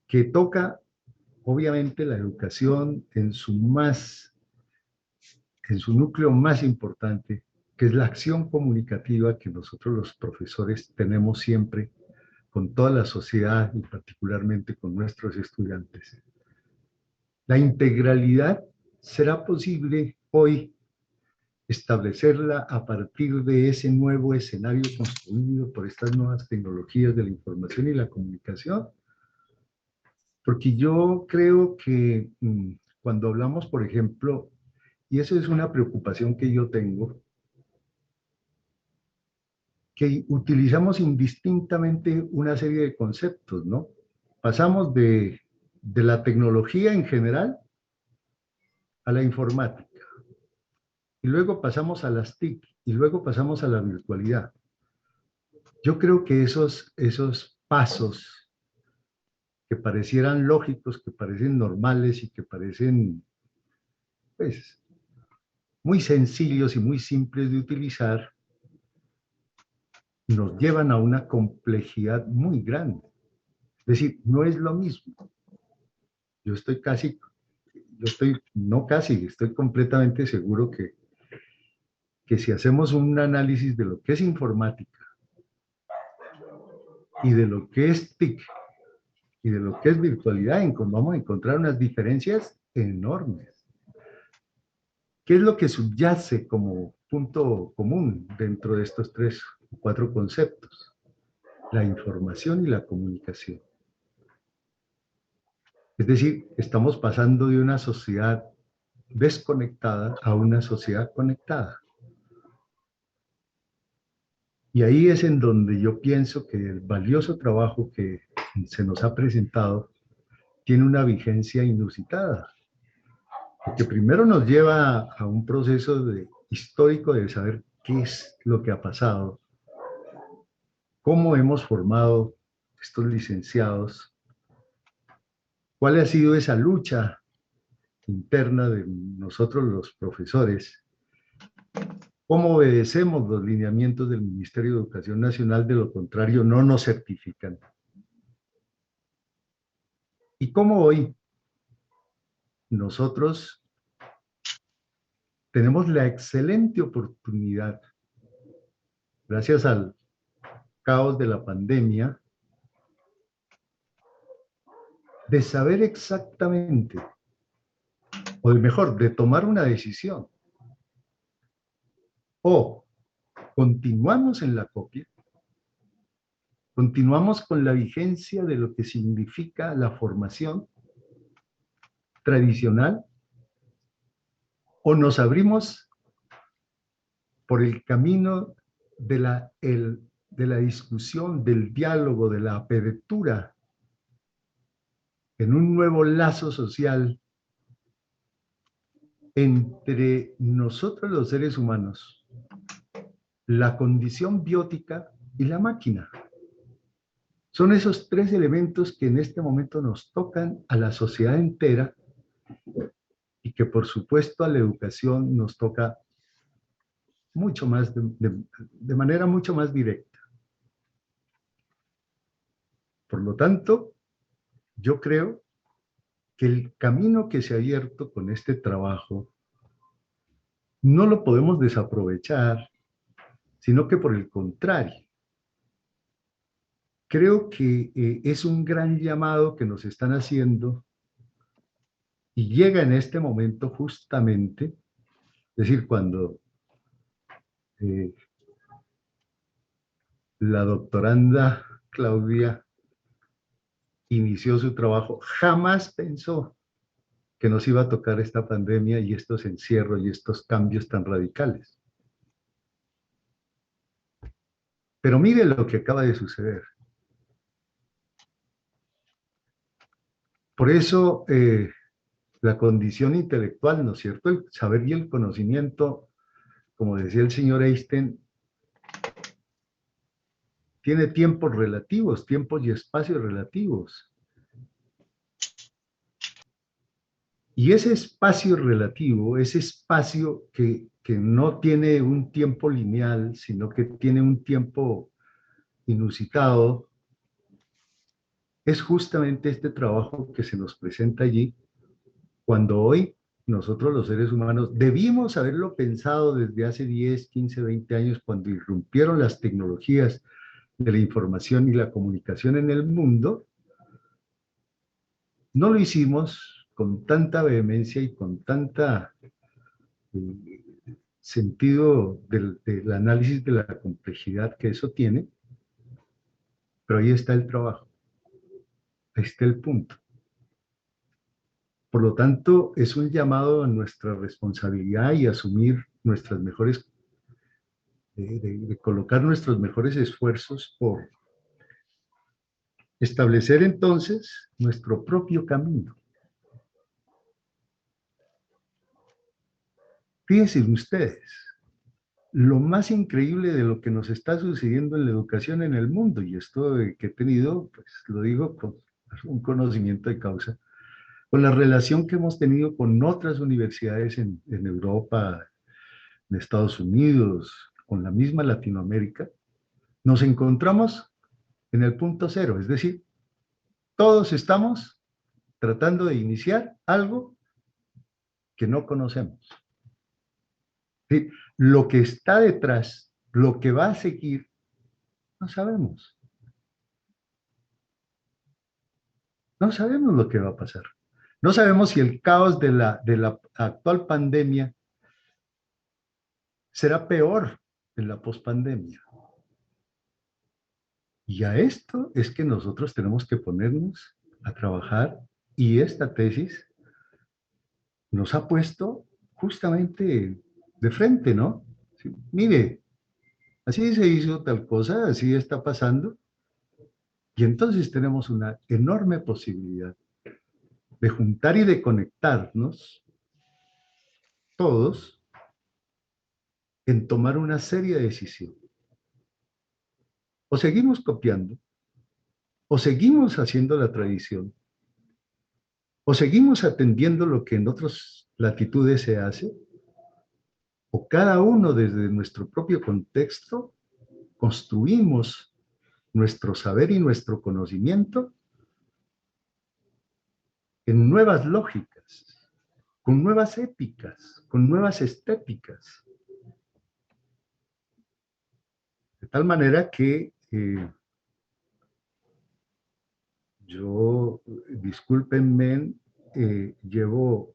que toca obviamente la educación en su núcleo más importante, que es la acción comunicativa que nosotros los profesores tenemos siempre con toda la sociedad y particularmente con nuestros estudiantes. La integralidad será posible hoy establecerla a partir de ese nuevo escenario construido por estas nuevas tecnologías de la información y la comunicación. Porque yo creo que cuando hablamos, por ejemplo, y eso es una preocupación que yo tengo, que utilizamos indistintamente una serie de conceptos, ¿no? Pasamos de la tecnología en general a la informática, y luego pasamos a las TIC, y luego pasamos a la virtualidad. Yo creo que esos pasos que parecieran lógicos, que parecen normales y que parecen, pues, muy sencillos y muy simples de utilizar, nos llevan a una complejidad muy grande. Es decir, no es lo mismo. Estoy completamente seguro que si hacemos un análisis de lo que es informática y de lo que es TIC y de lo que es virtualidad, vamos a encontrar unas diferencias enormes. ¿Qué es lo que subyace como punto común dentro de estos 3 o 4 conceptos? La información y la comunicación. Es decir, estamos pasando de una sociedad desconectada a una sociedad conectada. Y ahí es en donde yo pienso que el valioso trabajo que se nos ha presentado tiene una vigencia inusitada. Porque primero nos lleva a un proceso histórico de saber qué es lo que ha pasado, cómo hemos formado estos licenciados, cuál ha sido esa lucha interna de nosotros los profesores, cómo obedecemos los lineamientos del Ministerio de Educación Nacional, de lo contrario no nos certifican. Y cómo hoy nosotros tenemos la excelente oportunidad, gracias al caos de la pandemia, de saber exactamente, o mejor, de tomar una decisión. O continuamos en la copia, continuamos con la vigencia de lo que significa la formación tradicional, o nos abrimos por el camino de la discusión, del diálogo, de la apertura en un nuevo lazo social entre nosotros los seres humanos, la condición biótica y la máquina. Son esos 3 elementos que en este momento nos tocan a la sociedad entera y que por supuesto a la educación nos toca mucho más, de manera mucho más directa. Por lo tanto, yo creo que el camino que se ha abierto con este trabajo no lo podemos desaprovechar, sino que por el contrario, creo que es un gran llamado que nos están haciendo y llega en este momento justamente, es decir, cuando la doctoranda Claudia inició su trabajo, jamás pensó que nos iba a tocar esta pandemia y estos encierros y estos cambios tan radicales. Pero mire lo que acaba de suceder. Por eso la condición intelectual, ¿no es cierto? El saber y el conocimiento, como decía el señor Einstein, tiene tiempos relativos, tiempos y espacios relativos. Y ese espacio relativo, ese espacio que no tiene un tiempo lineal, sino que tiene un tiempo inusitado, es justamente este trabajo que se nos presenta allí, cuando hoy nosotros los seres humanos debimos haberlo pensado desde hace 10, 15, 20 años, cuando irrumpieron las tecnologías de la información y la comunicación en el mundo. No lo hicimos con tanta vehemencia y con tanta sentido del análisis de la complejidad que eso tiene, pero ahí está el trabajo, ahí está el punto. Por lo tanto, es un llamado a nuestra responsabilidad y asumir nuestras mejores, de colocar nuestros mejores esfuerzos por establecer entonces nuestro propio camino. Fíjense ustedes, lo más increíble de lo que nos está sucediendo en la educación en el mundo, y esto que he tenido, pues lo digo un conocimiento de causa, con la relación que hemos tenido con otras universidades en Europa, en Estados Unidos, con la misma Latinoamérica, nos encontramos en el punto cero, es decir, todos estamos tratando de iniciar algo que no conocemos. ¿Sí? Lo que está detrás, lo que va a seguir, no sabemos. No sabemos lo que va a pasar. No sabemos si el caos de la actual pandemia será peor en la pospandemia. Y a esto es que nosotros tenemos que ponernos a trabajar, y esta tesis nos ha puesto justamente de frente, ¿no? Sí, mire, así se hizo tal cosa, así está pasando, y entonces tenemos una enorme posibilidad de juntar y de conectarnos todos en tomar una seria decisión. O seguimos copiando, o seguimos haciendo la tradición, o seguimos atendiendo lo que en otras latitudes se hace, o cada uno desde nuestro propio contexto construimos nuestro saber y nuestro conocimiento en nuevas lógicas, con nuevas éticas, con nuevas estéticas. De tal manera que yo, discúlpenme, llevo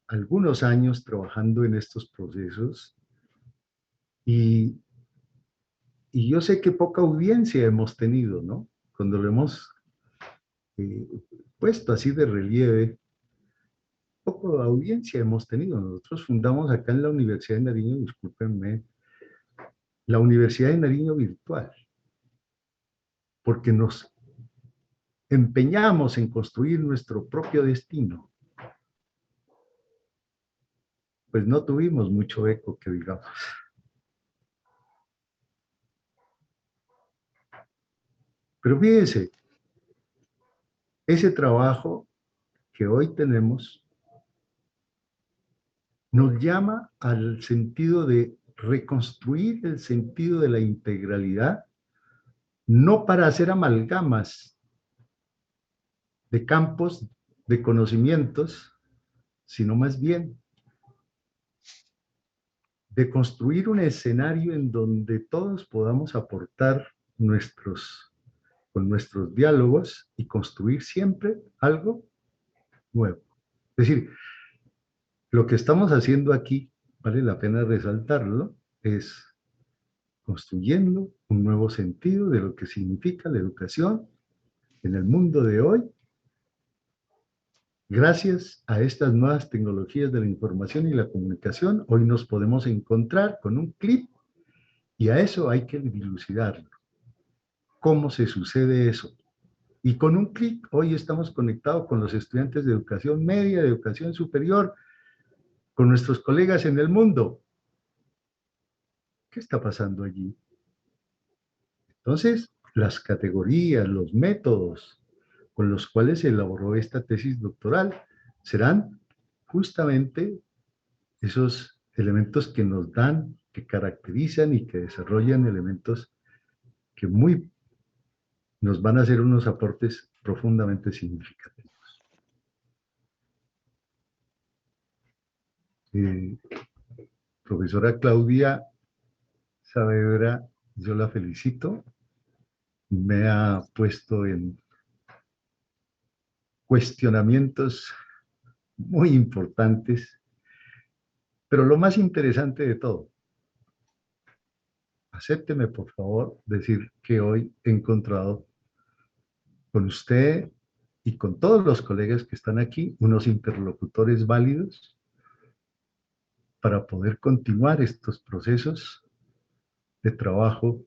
algunos años trabajando en estos procesos y yo sé que poca audiencia hemos tenido, ¿no? Cuando lo hemos puesto así de relieve, poco audiencia hemos tenido. Nosotros fundamos acá en la Universidad de Nariño, discúlpenme, la Universidad de Nariño virtual, porque nos empeñamos en construir nuestro propio destino. Pues no tuvimos mucho eco, que digamos. Pero fíjense, ese trabajo que hoy tenemos nos llama al sentido de reconstruir el sentido de la integralidad, no para hacer amalgamas de campos de conocimientos, sino más bien de construir un escenario en donde todos podamos aportar con nuestros diálogos y construir siempre algo nuevo. Es decir, lo que estamos haciendo aquí, vale la pena resaltarlo, es construyendo un nuevo sentido de lo que significa la educación en el mundo de hoy, gracias a estas nuevas tecnologías de la información y la comunicación. Hoy nos podemos encontrar con un clip y a eso hay que dilucidarlo. ¿Cómo se sucede eso? Y con un clic hoy estamos conectados con los estudiantes de educación media, de educación superior, con nuestros colegas en el mundo. ¿Qué está pasando allí? Entonces, las categorías, los métodos con los cuales se elaboró esta tesis doctoral serán justamente esos elementos que nos dan, que caracterizan y que desarrollan elementos que nos van a hacer unos aportes profundamente significativos. Profesora Claudia Saavedra, yo la felicito. Me ha puesto en cuestionamientos muy importantes, pero lo más interesante de todo, acépteme por favor decir que hoy he encontrado con usted y con todos los colegas que están aquí unos interlocutores válidos para poder continuar estos procesos de trabajo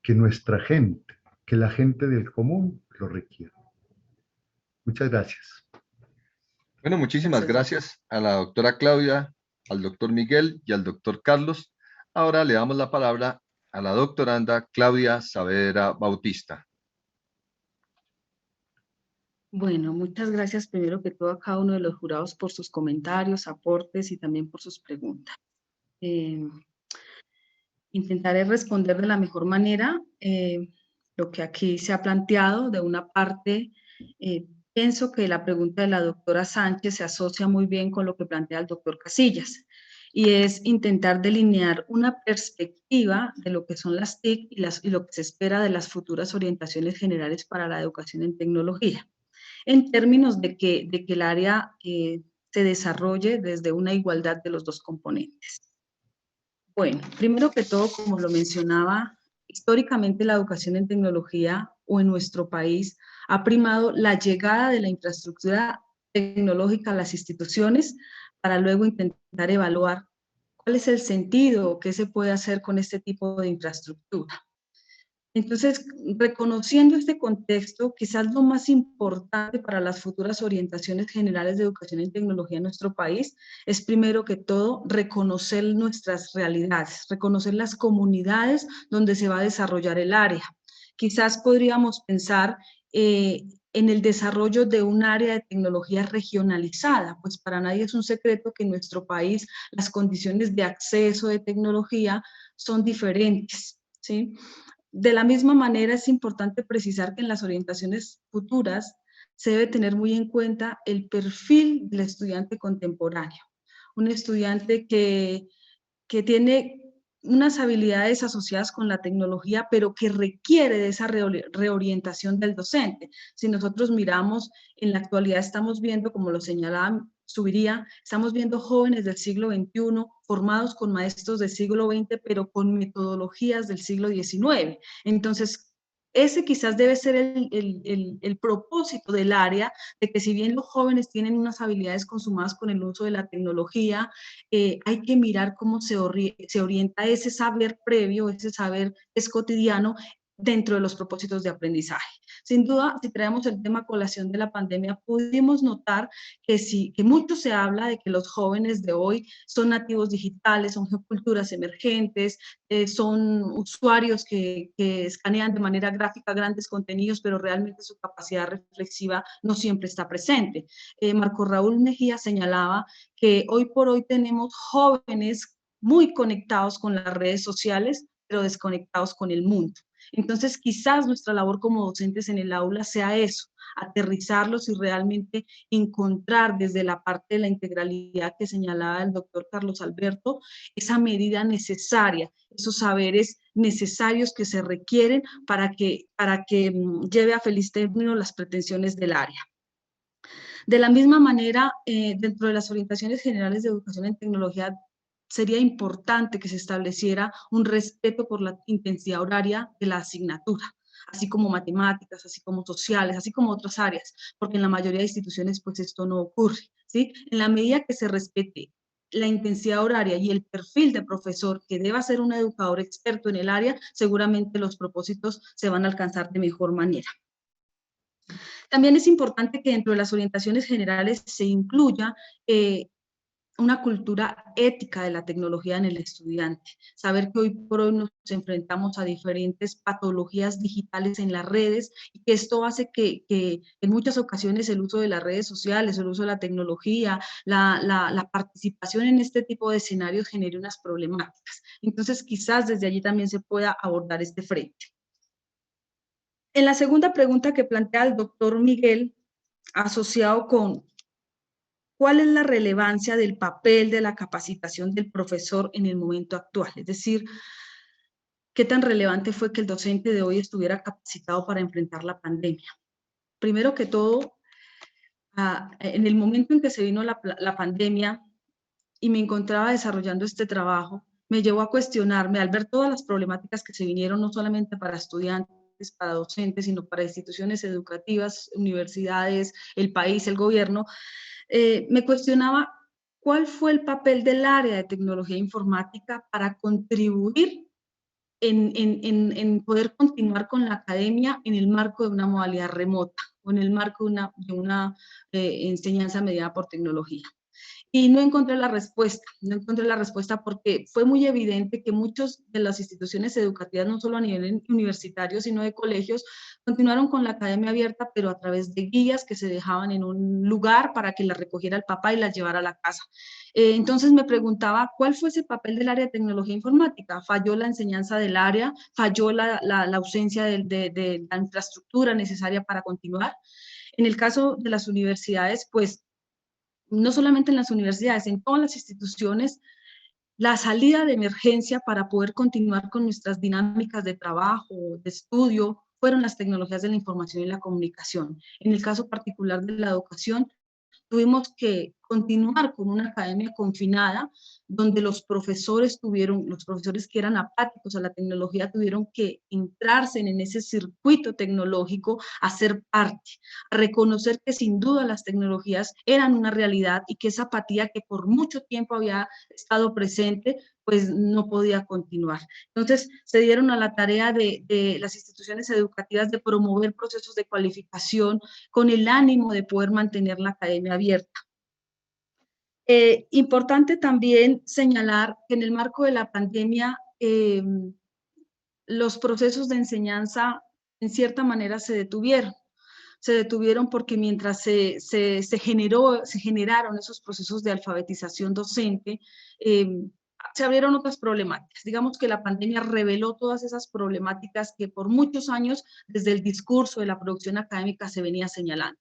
que nuestra gente, que la gente del común lo requiere. Muchas gracias. Bueno, muchísimas gracias a la doctora Claudia, al doctor Miguel y al doctor Carlos. Ahora le damos la palabra a la doctoranda Claudia Saavedra Bautista. Bueno, muchas gracias primero que todo a cada uno de los jurados por sus comentarios, aportes y también por sus preguntas. Intentaré responder de la mejor manera lo que aquí se ha planteado. De una parte, pienso que la pregunta de la doctora Sánchez se asocia muy bien con lo que plantea el doctor Casillas, y es intentar delinear una perspectiva de lo que son las TIC y lo que se espera de las futuras orientaciones generales para la educación en tecnología, en términos de que el área se desarrolle desde una igualdad de los dos componentes. Bueno, primero que todo, como lo mencionaba, históricamente la educación en tecnología o en nuestro país ha primado la llegada de la infraestructura tecnológica a las instituciones para luego intentar evaluar cuál es el sentido o qué se puede hacer con este tipo de infraestructura. Entonces, reconociendo este contexto, quizás lo más importante para las futuras orientaciones generales de educación en tecnología en nuestro país es, primero que todo, reconocer nuestras realidades, reconocer las comunidades donde se va a desarrollar el área. Quizás podríamos pensar en el desarrollo de un área de tecnología regionalizada, pues para nadie es un secreto que en nuestro país las condiciones de acceso de tecnología son diferentes, ¿sí? De la misma manera, es importante precisar que en las orientaciones futuras se debe tener muy en cuenta el perfil del estudiante contemporáneo. Un estudiante que tiene unas habilidades asociadas con la tecnología, pero que requiere de esa reorientación del docente. Si nosotros miramos, en la actualidad estamos viendo, como lo señalaba Subiría, estamos viendo jóvenes del siglo XXI formados con maestros del siglo XX, pero con metodologías del siglo XIX. Entonces, ese quizás debe ser el propósito del área, de que si bien los jóvenes tienen unas habilidades consumadas con el uso de la tecnología, hay que mirar cómo se orienta ese saber previo, ese saber es cotidiano, dentro de los propósitos de aprendizaje. Sin duda, si traemos el tema colación de la pandemia, pudimos notar que mucho se habla de que los jóvenes de hoy son nativos digitales, son geoculturas emergentes, son usuarios que escanean de manera gráfica grandes contenidos, pero realmente su capacidad reflexiva no siempre está presente. Marco Raúl Mejía señalaba que hoy por hoy tenemos jóvenes muy conectados con las redes sociales, pero desconectados con el mundo. Entonces, quizás nuestra labor como docentes en el aula sea eso, aterrizarlos y realmente encontrar desde la parte de la integralidad que señalaba el doctor Carlos Alberto, esa medida necesaria, esos saberes necesarios que se requieren para que lleve a feliz término las pretensiones del área. De la misma manera, dentro de las orientaciones generales de educación en tecnología, sería importante que se estableciera un respeto por la intensidad horaria de la asignatura, así como matemáticas, así como sociales, así como otras áreas, porque en la mayoría de instituciones pues esto no ocurre, ¿sí? En la medida que se respete la intensidad horaria y el perfil de profesor que deba ser un educador experto en el área, seguramente los propósitos se van a alcanzar de mejor manera. También es importante que dentro de las orientaciones generales se incluya una cultura ética de la tecnología en el estudiante. Saber que hoy por hoy nos enfrentamos a diferentes patologías digitales en las redes y que esto hace que en muchas ocasiones el uso de las redes sociales, el uso de la tecnología, la participación en este tipo de escenarios genere unas problemáticas. Entonces, quizás desde allí también se pueda abordar este frente. En la segunda pregunta que plantea el doctor Miguel, asociado con ¿cuál es la relevancia del papel de la capacitación del profesor en el momento actual? Es decir, ¿qué tan relevante fue que el docente de hoy estuviera capacitado para enfrentar la pandemia? Primero que todo, en el momento en que se vino la pandemia y me encontraba desarrollando este trabajo, me llevó a cuestionarme al ver todas las problemáticas que se vinieron, no solamente para estudiantes, para docentes, sino para instituciones educativas, universidades, el país, el gobierno. Me cuestionaba cuál fue el papel del área de tecnología informática para contribuir en poder continuar con la academia en el marco de una modalidad remota o en el marco de una enseñanza mediada por tecnología. Y no encontré la respuesta porque fue muy evidente que muchas de las instituciones educativas, no solo a nivel universitario, sino de colegios, continuaron con la academia abierta, pero a través de guías que se dejaban en un lugar para que las recogiera el papá y las llevara a la casa. Entonces me preguntaba, ¿cuál fue ese papel del área de tecnología informática? ¿Falló la enseñanza del área? ¿Falló la ausencia de la infraestructura necesaria para continuar? En el caso de las universidades, pues, no solamente en las universidades, en todas las instituciones, la salida de emergencia para poder continuar con nuestras dinámicas de trabajo, de estudio, fueron las tecnologías de la información y la comunicación. En el caso particular de la educación, tuvimos que continuar con una academia confinada, donde los profesores que eran apáticos a la tecnología, tuvieron que entrarse en ese circuito tecnológico, a ser parte, a reconocer que sin duda las tecnologías eran una realidad y que esa apatía que por mucho tiempo había estado presente, pues no podía continuar. Entonces se dieron a la tarea de las instituciones educativas de promover procesos de cualificación con el ánimo de poder mantener la academia abierta. Importante también señalar que en el marco de la pandemia, los procesos de enseñanza en cierta manera se detuvieron porque mientras se generaron esos procesos de alfabetización docente, se abrieron otras problemáticas. Digamos que la pandemia reveló todas esas problemáticas que por muchos años desde el discurso de la producción académica se venía señalando.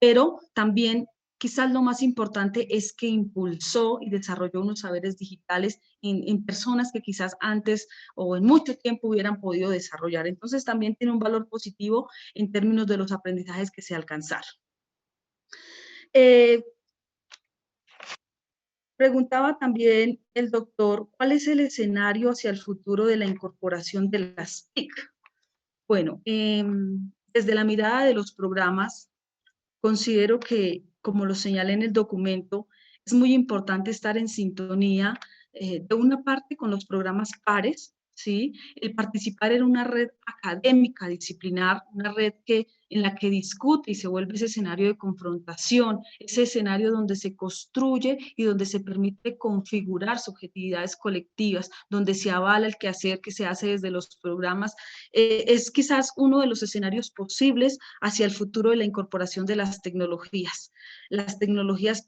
Pero también quizás lo más importante es que impulsó y desarrolló unos saberes digitales en personas que quizás antes o en mucho tiempo hubieran podido desarrollar. Entonces también tiene un valor positivo en términos de los aprendizajes que se alcanzaron. Preguntaba también el doctor, ¿cuál es el escenario hacia el futuro de la incorporación de las TIC? Bueno, desde la mirada de los programas, considero que, como lo señalé en el documento, es muy importante estar en sintonía de una parte con los programas pares, ¿sí? El participar en una red académica disciplinar, una red en la que discute y se vuelve ese escenario de confrontación, ese escenario donde se construye y donde se permite configurar subjetividades colectivas, donde se avala el quehacer que se hace desde los programas, es quizás uno de los escenarios posibles hacia el futuro de la incorporación de las tecnologías,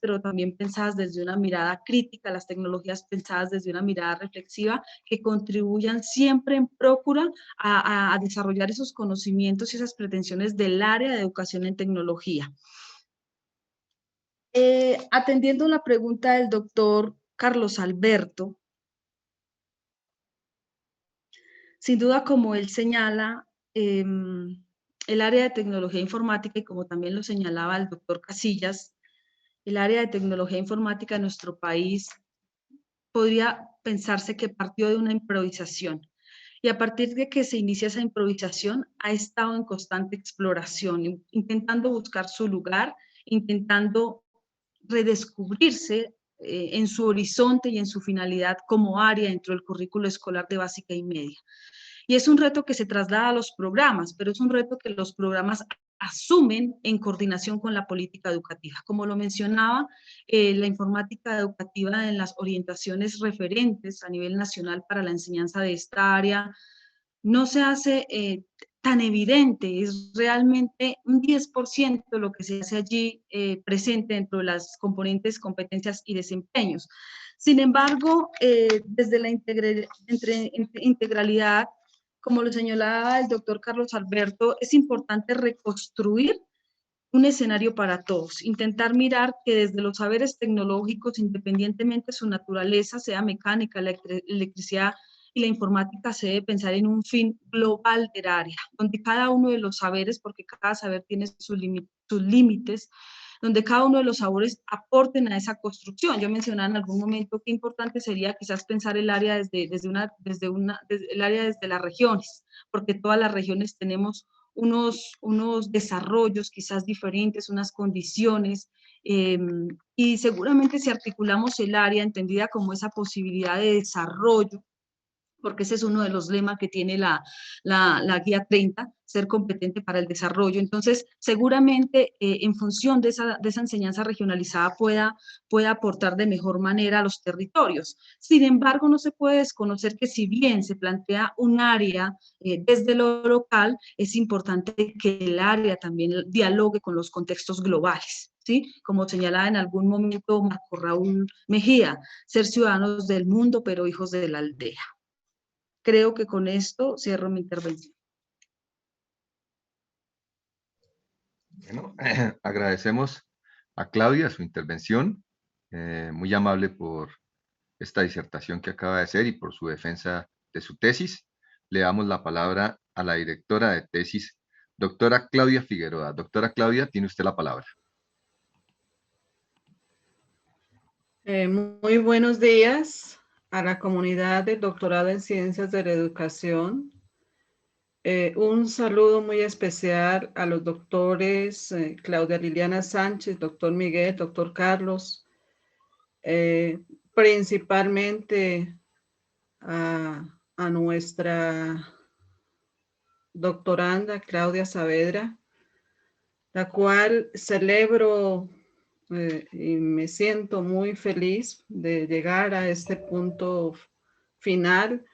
pero también pensadas desde una mirada crítica, las tecnologías pensadas desde una mirada reflexiva, que contribuyan siempre en procura a desarrollar esos conocimientos y esas pretensiones del área de educación en tecnología. Atendiendo la pregunta del doctor Carlos Alberto, sin duda, como él señala, el área de tecnología informática, y como también lo señalaba el doctor Casillas, el área de tecnología informática en nuestro país podría pensarse que partió de una improvisación. Y a partir de que se inicia esa improvisación, ha estado en constante exploración, intentando buscar su lugar, intentando redescubrirse en su horizonte y en su finalidad como área dentro del currículo escolar de básica y media. Y es un reto que se traslada a los programas, pero es un reto que los programas asumen en coordinación con la política educativa. Como lo mencionaba, la informática educativa en las orientaciones referentes a nivel nacional para la enseñanza de esta área no se hace tan evidente, es realmente un 10% lo que se hace allí presente dentro de las componentes, competencias y desempeños. Sin embargo, desde la integralidad, como lo señalaba el doctor Carlos Alberto, es importante reconstruir un escenario para todos, intentar mirar que desde los saberes tecnológicos, independientemente de su naturaleza, sea mecánica, electricidad y la informática, se debe pensar en un fin global del área, donde cada uno de los saberes, porque cada saber tiene sus límites, donde cada uno de los saberes aporten a esa construcción. Yo mencionaba en algún momento qué importante sería quizás pensar el área desde las regiones, porque todas las regiones tenemos unos desarrollos quizás diferentes, unas condiciones, y seguramente si articulamos el área entendida como esa posibilidad de desarrollo porque ese es uno de los lemas que tiene la Guía 30, ser competente para el desarrollo. Entonces, seguramente en función de esa enseñanza regionalizada pueda aportar de mejor manera a los territorios. Sin embargo, no se puede desconocer que si bien se plantea un área desde lo local, es importante que el área también dialogue con los contextos globales, ¿sí? Como señalaba en algún momento Marco Raúl Mejía, ser ciudadanos del mundo, pero hijos de la aldea. Creo que con esto cierro mi intervención. Bueno, agradecemos a Claudia su intervención, muy amable por esta disertación que acaba de hacer y por su defensa de su tesis. Le damos la palabra a la directora de tesis, doctora Claudia Figueroa. Doctora Claudia, tiene usted la palabra. Muy buenos días a la comunidad del doctorado en Ciencias de la Educación. Un saludo muy especial a los doctores Claudia Liliana Sánchez, doctor Miguel, doctor Carlos, principalmente a nuestra doctoranda Claudia Saavedra, la cual celebro y me siento muy feliz de llegar a este punto final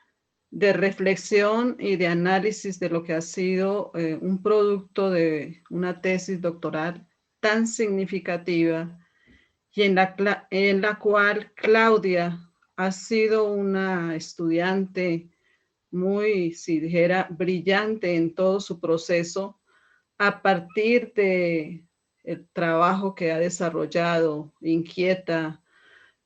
de reflexión y de análisis de lo que ha sido un producto de una tesis doctoral tan significativa y en la cual Claudia ha sido una estudiante muy, si dijera, brillante en todo su proceso a partir de el trabajo que ha desarrollado, inquieta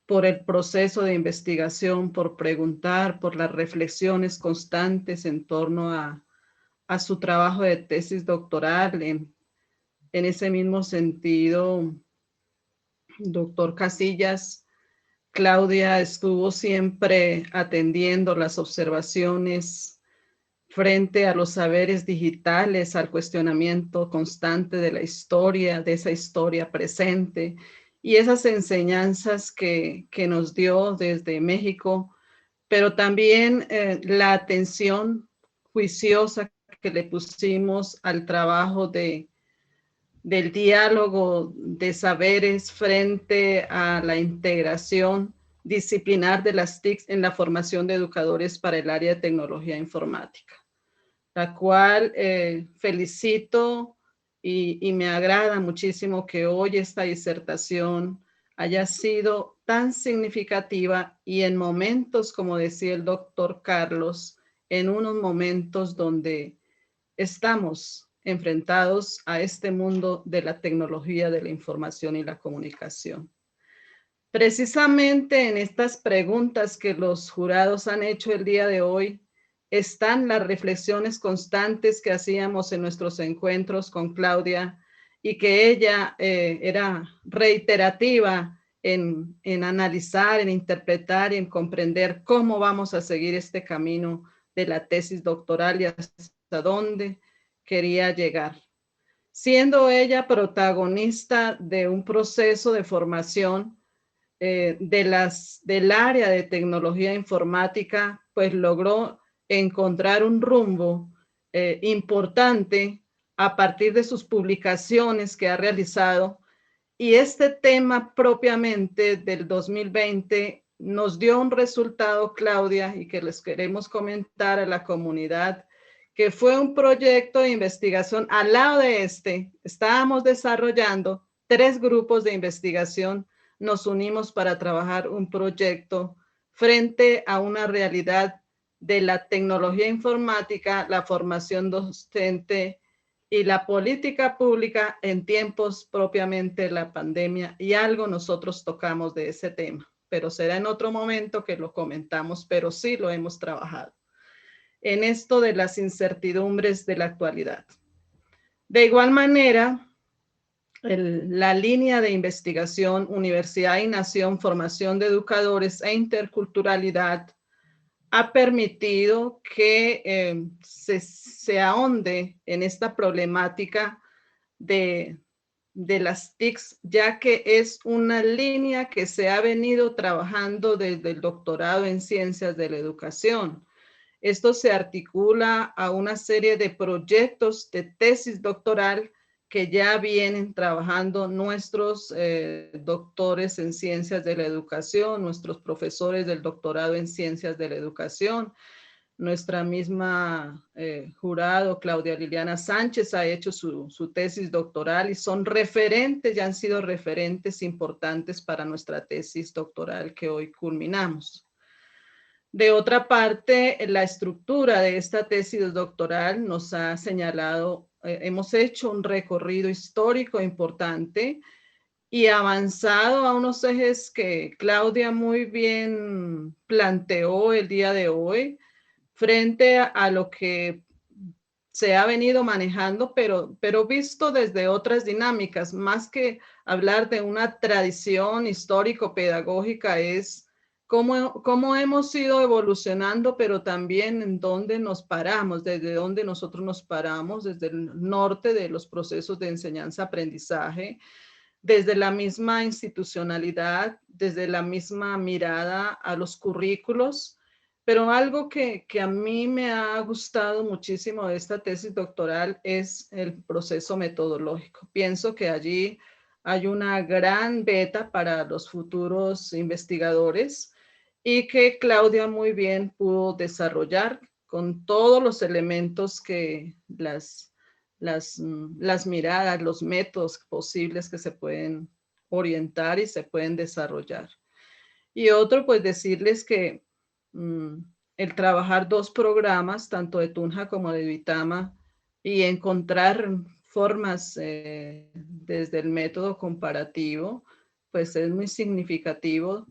por el proceso de investigación, por preguntar, por las reflexiones constantes en torno a su trabajo de tesis doctoral. En ese mismo sentido, doctor Casillas, Claudia estuvo siempre atendiendo las observaciones frente a los saberes digitales, al cuestionamiento constante de la historia, de esa historia presente y esas enseñanzas que nos dio desde México, pero también la atención juiciosa que le pusimos al trabajo del diálogo de saberes frente a la integración disciplinar de las TIC en la formación de educadores para el área de tecnología informática, la cual felicito y me agrada muchísimo que hoy esta disertación haya sido tan significativa y en momentos, como decía el doctor Carlos, en unos momentos donde estamos enfrentados a este mundo de la tecnología, de la información y la comunicación. Precisamente en estas preguntas que los jurados han hecho el día de hoy, están las reflexiones constantes que hacíamos en nuestros encuentros con Claudia y que ella era reiterativa en analizar, en interpretar y en comprender cómo vamos a seguir este camino de la tesis doctoral y hasta dónde quería llegar. Siendo ella protagonista de un proceso de formación del área de tecnología informática, pues logró encontrar un rumbo importante a partir de sus publicaciones que ha realizado. Y este tema propiamente del 2020 nos dio un resultado, Claudia, y que les queremos comentar a la comunidad, que fue un proyecto de investigación. Al lado de estábamos desarrollando 3 grupos de investigación. Nos unimos para trabajar un proyecto frente a una realidad de la tecnología informática, la formación docente y la política pública en tiempos propiamente de la pandemia, y algo nosotros tocamos de ese tema, pero será en otro momento que lo comentamos, pero sí lo hemos trabajado en esto de las incertidumbres de la actualidad. De igual manera, la línea de investigación Universidad y Nación, formación de educadores e interculturalidad ha permitido que se ahonde en esta problemática de las TICs, ya que es una línea que se ha venido trabajando desde el doctorado en Ciencias de la Educación. Esto se articula a una serie de proyectos de tesis doctoral que ya vienen trabajando nuestros doctores en ciencias de la educación, nuestros profesores del doctorado en ciencias de la educación. Nuestra misma jurado, Claudia Liliana Sánchez, ha hecho su tesis doctoral y son referentes, ya han sido referentes importantes para nuestra tesis doctoral que hoy culminamos. De otra parte, la estructura de esta tesis doctoral nos ha señalado, hemos hecho un recorrido histórico importante y avanzado a unos ejes que Claudia muy bien planteó el día de hoy, frente a lo que se ha venido manejando, pero visto desde otras dinámicas, más que hablar de una tradición histórico-pedagógica, es cómo hemos ido evolucionando, pero también en dónde nos paramos, desde dónde nosotros nos paramos, desde el norte de los procesos de enseñanza-aprendizaje, desde la misma institucionalidad, desde la misma mirada a los currículos. Pero algo que a mí me ha gustado muchísimo de esta tesis doctoral es el proceso metodológico. Pienso que allí hay una gran beta para los futuros investigadores y que Claudia muy bien pudo desarrollar con todos los elementos que las miradas, los métodos posibles que se pueden orientar y se pueden desarrollar. Y otro, pues decirles que el trabajar dos programas, tanto de Tunja como de Duitama, y encontrar formas desde el método comparativo, pues es muy significativo,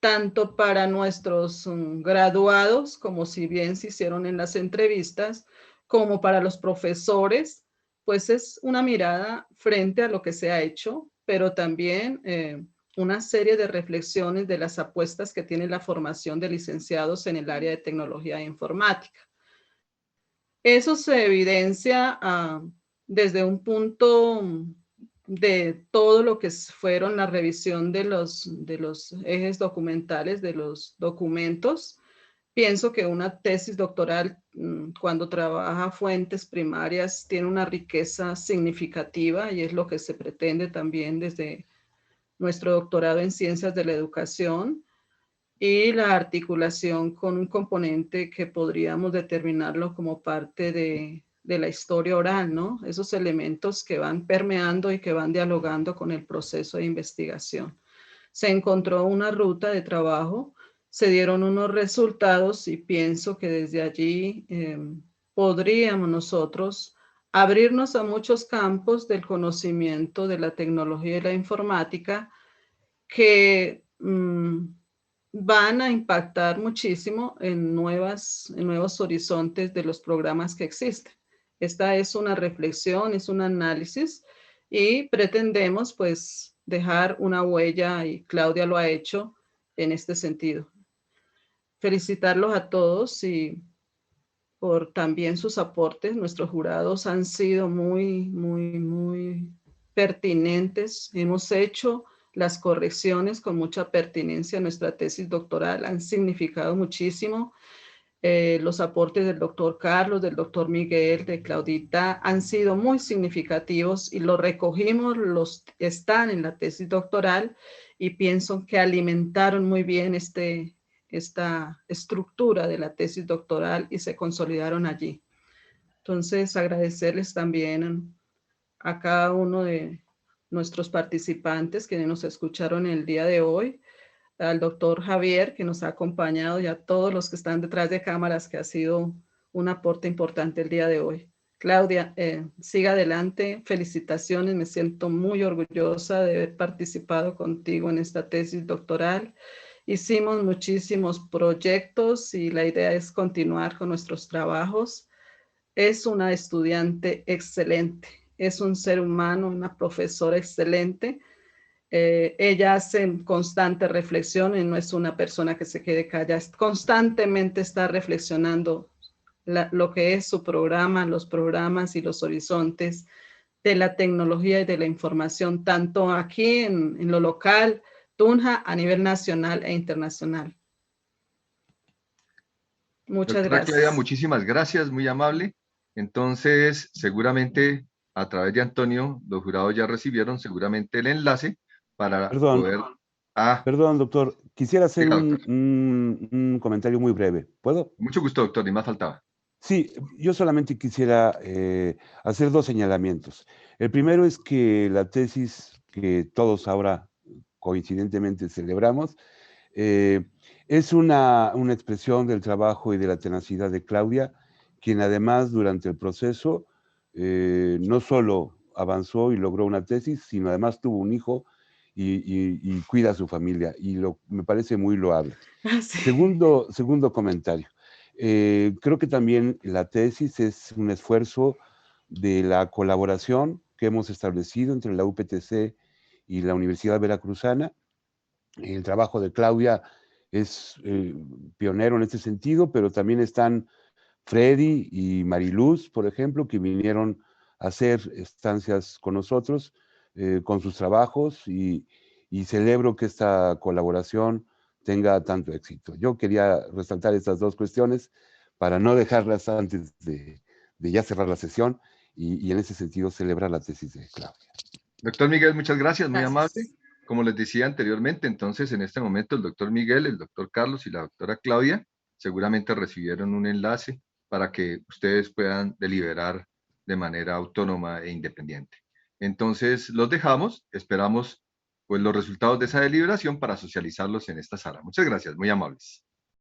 tanto para nuestros graduados, como si bien se hicieron en las entrevistas, como para los profesores, pues es una mirada frente a lo que se ha hecho, pero también una serie de reflexiones de las apuestas que tiene la formación de licenciados en el área de tecnología e informática. Eso se evidencia desde un punto de todo lo que fueron la revisión de los ejes documentales, de los documentos. Pienso que una tesis doctoral, cuando trabaja fuentes primarias, tiene una riqueza significativa y es lo que se pretende también desde nuestro doctorado en ciencias de la educación, y la articulación con un componente que podríamos determinarlo como parte de la historia oral, ¿no? Esos elementos que van permeando y que van dialogando con el proceso de investigación. Se encontró una ruta de trabajo, se dieron unos resultados y pienso que desde allí podríamos nosotros abrirnos a muchos campos del conocimiento de la tecnología y la informática que van a impactar muchísimo en nuevos horizontes de los programas que existen. Esta es una reflexión, es un análisis y pretendemos pues dejar una huella, y Claudia lo ha hecho en este sentido. Felicitarlos a todos y por también sus aportes. Nuestros jurados han sido muy pertinentes. Hemos hecho las correcciones con mucha pertinencia. Nuestra tesis doctoral han significado muchísimo. Los aportes del doctor Carlos, del doctor Miguel, de Claudita han sido muy significativos y los recogimos, están en la tesis doctoral y pienso que alimentaron muy bien esta estructura de la tesis doctoral y se consolidaron allí. Entonces, agradecerles también a cada uno de nuestros participantes que nos escucharon el día de hoy, al doctor Javier, que nos ha acompañado, y a todos los que están detrás de cámaras, que ha sido un aporte importante el día de hoy. Claudia, siga adelante. Felicitaciones, me siento muy orgullosa de haber participado contigo en esta tesis doctoral. Hicimos muchísimos proyectos y la idea es continuar con nuestros trabajos. Es una estudiante excelente, es un ser humano, una profesora excelente. Ella hace constante reflexión y no es una persona que se quede callada, constantemente está reflexionando lo que es su programa, los programas y los horizontes de la tecnología y de la información, tanto aquí en lo local, Tunja, a nivel nacional e internacional. Muchas Doctora Claudia, gracias. muchísimas gracias, muy amable. Entonces, seguramente a través de Antonio, los jurados ya recibieron seguramente el enlace para Perdón, poder... Ah, perdón, doctor. Quisiera hacer diga, doctor. un comentario muy breve. ¿Puedo? Mucho gusto, doctor, ni más faltaba. Sí, yo solamente quisiera hacer 2 señalamientos. El primero es que la tesis que todos ahora coincidentemente celebramos es una expresión del trabajo y de la tenacidad de Claudia, quien además durante el proceso no solo avanzó y logró una tesis, sino además tuvo un hijo y cuida a su familia, y me parece muy loable. Sí. Segundo comentario. Creo que también la tesis es un esfuerzo de la colaboración que hemos establecido entre la UPTC y la Universidad Veracruzana. El trabajo de Claudia es pionero en este sentido, pero también están Freddy y Mariluz, por ejemplo, que vinieron a hacer estancias con nosotros, con sus trabajos, y celebro que esta colaboración tenga tanto éxito. Yo quería resaltar estas 2 cuestiones para no dejarlas antes de ya cerrar la sesión, y en ese sentido celebrar la tesis de Claudia. Doctor Miguel, muchas gracias, muy amable. Gracias. Como les decía anteriormente, entonces en este momento el doctor Miguel, el doctor Carlos y la doctora Claudia seguramente recibieron un enlace para que ustedes puedan deliberar de manera autónoma e independiente. Entonces los dejamos, esperamos pues los resultados de esa deliberación para socializarlos en esta sala. Muchas gracias, muy amables.